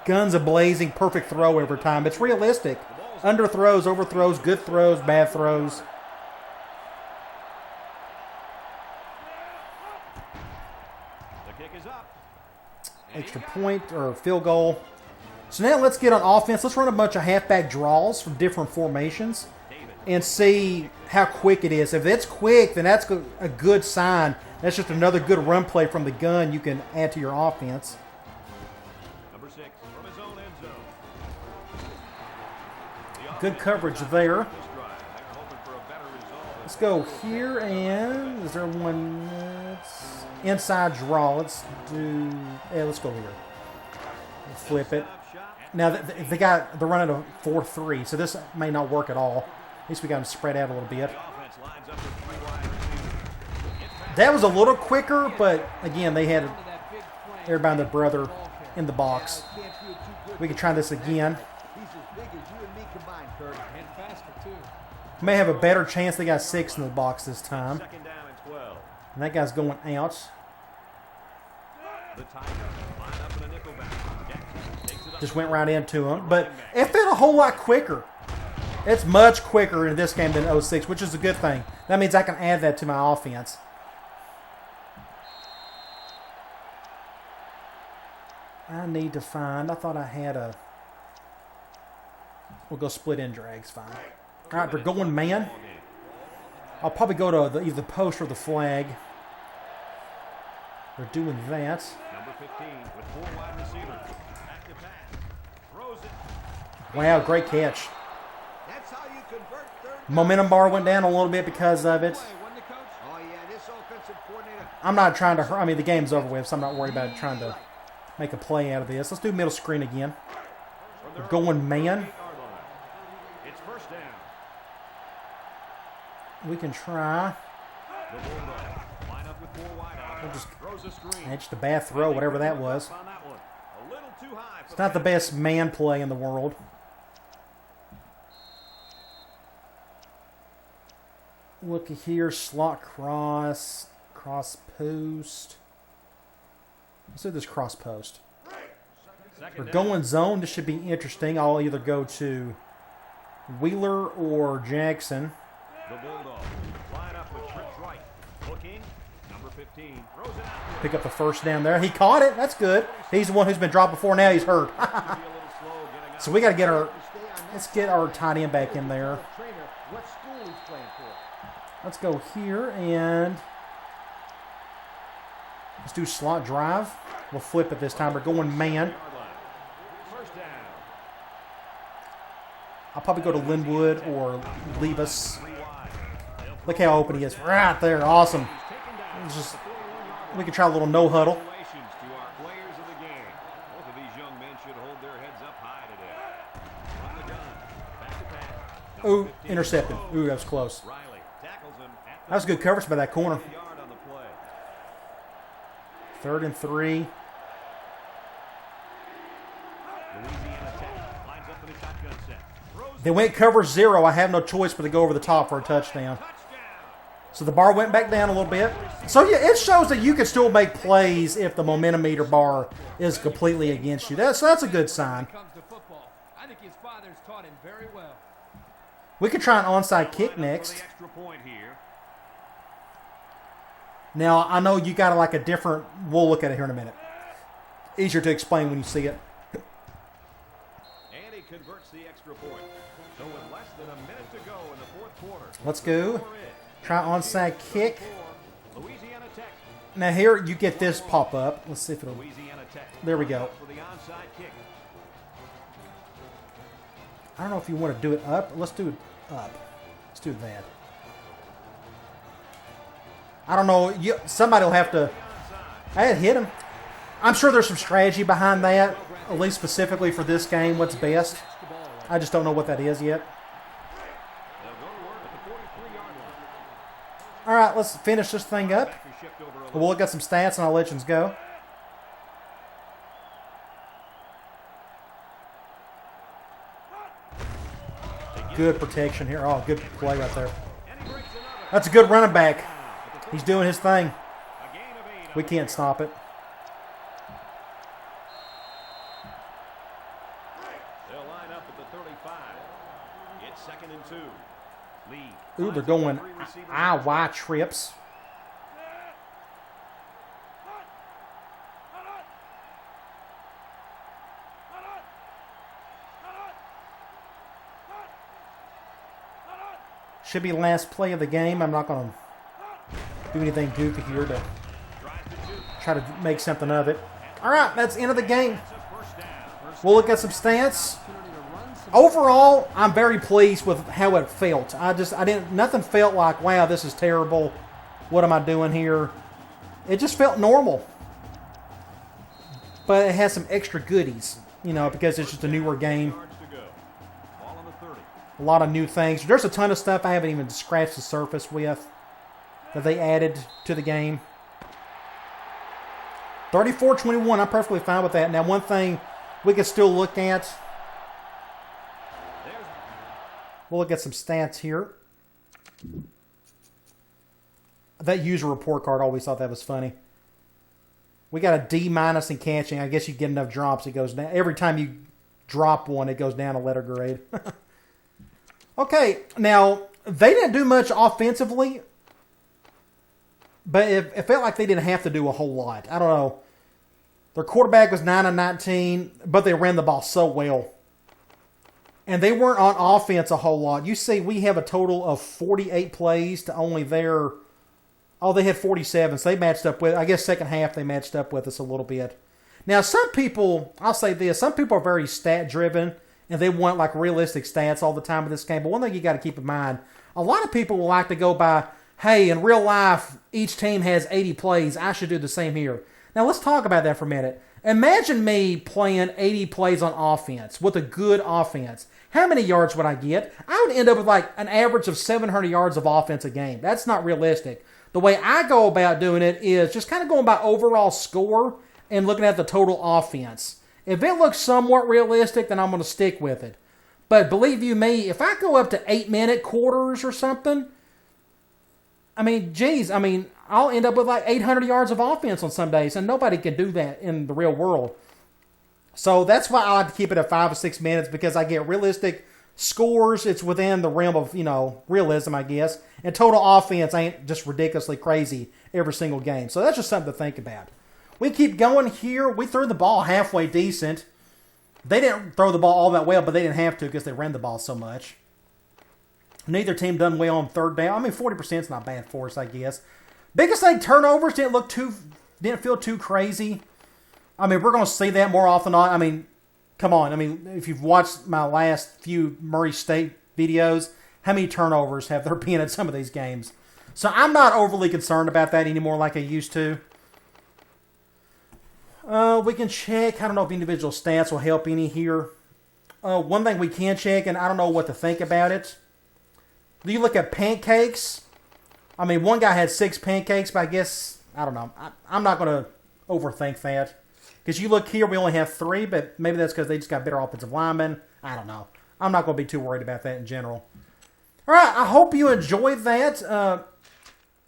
guns a-blazing, perfect throw every time. It's realistic. Underthrows, overthrows, good throws, bad throws. The kick is up. Extra point or field goal. So now let's get on offense. Let's run a bunch of halfback draws from different formations and see how quick it is. If it's quick, then that's a good sign. That's just another good run play from the gun you can add to your offense. Number 6 from his own end zone. Good coverage there. This drive, they're hoping for a better result. Let's go here, and is there one that's inside draw? Let's do, yeah, let's go here. We'll flip it. Now, they're running a 4-3, so this may not work at all. At least we got them spread out a little bit. The offense lines up with 3 wide receivers. That was a little quicker, but again, they had everybody and their brother in the box. Can't feel too good. We can try this again. He's as big as you and me combined, Kurt. And faster, too. May have a better chance. They got 6 in the box this time. Second down and 12. And that guy's going out. The Tigers line up in a nickel back. Jackson takes it up. Just went right into him. But it felt a whole lot quicker. It's much quicker in this game than 06, which is a good thing. That means I can add that to my offense. I need to find, I thought I had a, we'll go split in drags, fine. All right, they're going man. I'll probably go to either the post or the flag. They're doing that. Number 15 with 4 wide receivers. Back to pass. Throws it. Wow, great catch. That's how you convert third. Momentum bar went down a little bit because of it. Oh, yeah, this offensive coordinator. I'm not trying to, I mean, the game's over with, so I'm not worried about trying to make a play out of this. Let's do middle screen again. They're going man. It's first down. We can try. The Bulldogs line up with 4 wide out. We'll just, Throws a screen. just a bad throw, whatever that was. On that one. A little too high for It's not the best man play in the world. Look here, slot cross post. Let's do this cross post. We're going zone. This should be interesting. I'll either go to Wheeler or Jackson. The Bulldogs line up with trips right. Looking, number 15 throws it out. Pick up the first down there. He caught it. That's good. He's the one who's been dropped before. Now he's hurt. So we got to get our. Let's get our tight end back in there. Let's go here and let's do slot drive. We'll flip it this time. We're going man. I'll probably go to Linwood or Levis. Look how open he is. Right there. Awesome. It's just, we can try a little no huddle. Ooh, intercepted. Ooh, that was close. That was good coverage by that corner. 3rd and 3. They went cover 0. I have no choice but to go over the top for a touchdown. So the bar went back down a little bit. So yeah, it shows that you can still make plays if the momentum meter bar is completely against you. So that's a good sign. We could try an onside kick next. Now, I know you got like a different... We'll look at it here in a minute. Easier to explain when you see it. And he converts the extra point. So with less than a minute to go in the 4th quarter. Let's go. Try onside kick. Now here you get this pop up. Let's see if it'll... There we go. I don't know if you want to do it up. Let's do it up. Let's do that. I don't know. Somebody will have to... I had hit him. I'm sure there's some strategy behind that, at least specifically for this game, what's best. I just don't know what that is yet. All right, let's finish this thing up. We'll look at some stats and I'll let you go. Good protection here. Oh, good play right there. That's a good running back. He's doing his thing. We can't stop it. They'll line up at the 35. It's 2nd and 2. Lee. Ooh, they're going IY trips. Should be last play of the game. I'm not going to do anything goofy here to try to make something of it. All right, that's the end of the game. We'll look at some stats. Overall, I'm very pleased with how it felt. Nothing felt like, wow, this is terrible. What am I doing here? It just felt normal. But it has some extra goodies, because it's just a newer game. A lot of new things. There's a ton of stuff I haven't even scratched the surface with that they added to the game. 34-21, I'm perfectly fine with that. Now, one thing we can still look at. We'll look at some stats here. That user report card, always thought that was funny. We got a D- in catching. I guess you get enough drops, it goes down. Every time you drop one, it goes down a letter grade. Okay, now, they didn't do much offensively, but it felt like they didn't have to do a whole lot. I don't know. Their quarterback was 9 of 19, but they ran the ball so well. And they weren't on offense a whole lot. You see, we have a total of 48 plays to only their... Oh, they had 47, so they matched up with... I guess second half they matched up with us a little bit. Now, some people... I'll say this. Some people are very stat-driven, and they want like realistic stats all the time in this game. But one thing you got to keep in mind, a lot of people will like to go by, hey, in real life, each team has 80 plays. I should do the same here. Now, let's talk about that for a minute. Imagine me playing 80 plays on offense with a good offense. How many yards would I get? I would end up with like an average of 700 yards of offense a game. That's not realistic. The way I go about doing it is just kind of going by overall score and looking at the total offense. If it looks somewhat realistic, then I'm going to stick with it. But believe you me, if I go up to 8-minute quarters or something, I mean, geez, I mean, I'll end up with like 800 yards of offense on some days, and nobody can do that in the real world. So that's why I like to keep it at 5 or 6 minutes, because I get realistic scores. It's within the realm of, realism, I guess. And total offense ain't just ridiculously crazy every single game. So that's just something to think about. We keep going here. We threw the ball halfway decent. They didn't throw the ball all that well, but they didn't have to because they ran the ball so much. Neither team done well on third down. I mean, 40% is not bad for us, I guess. Biggest thing, turnovers didn't feel too crazy. I mean, we're going to see that more often than not. I mean, come on. I mean, if you've watched my last few Murray State videos, how many turnovers have there been at some of these games? So I'm not overly concerned about that anymore like I used to. We can check. I don't know if individual stats will help any here. One thing we can check, and I don't know what to think about it. Do you look at pancakes? I mean, one guy had 6 pancakes, but I guess, I don't know. I'm not going to overthink that. Because you look here, we only have 3, but maybe that's because they just got better offensive linemen. I don't know. I'm not going to be too worried about that in general. All right, I hope you enjoyed that.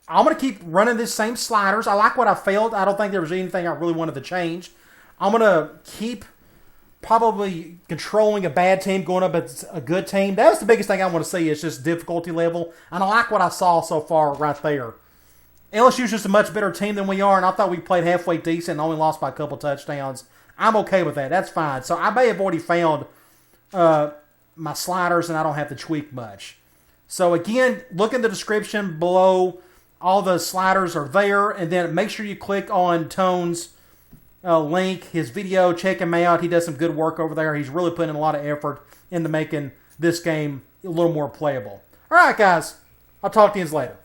I'm going to keep running these same sliders. I like what I felt. I don't think there was anything I really wanted to change. I'm going to keep probably controlling a bad team, going up against a good team. That was the biggest thing I want to see, is just difficulty level. And I like what I saw so far right there. LSU's just a much better team than we are, and I thought we played halfway decent and only lost by a couple touchdowns. I'm okay with that. That's fine. So I may have already found my sliders, and I don't have to tweak much. So again, look in the description below. All the sliders are there, and then make sure you click on Tone's link, his video. Check him out. He does some good work over there. He's really putting in a lot of effort into making this game a little more playable. All right, guys. I'll talk to you later.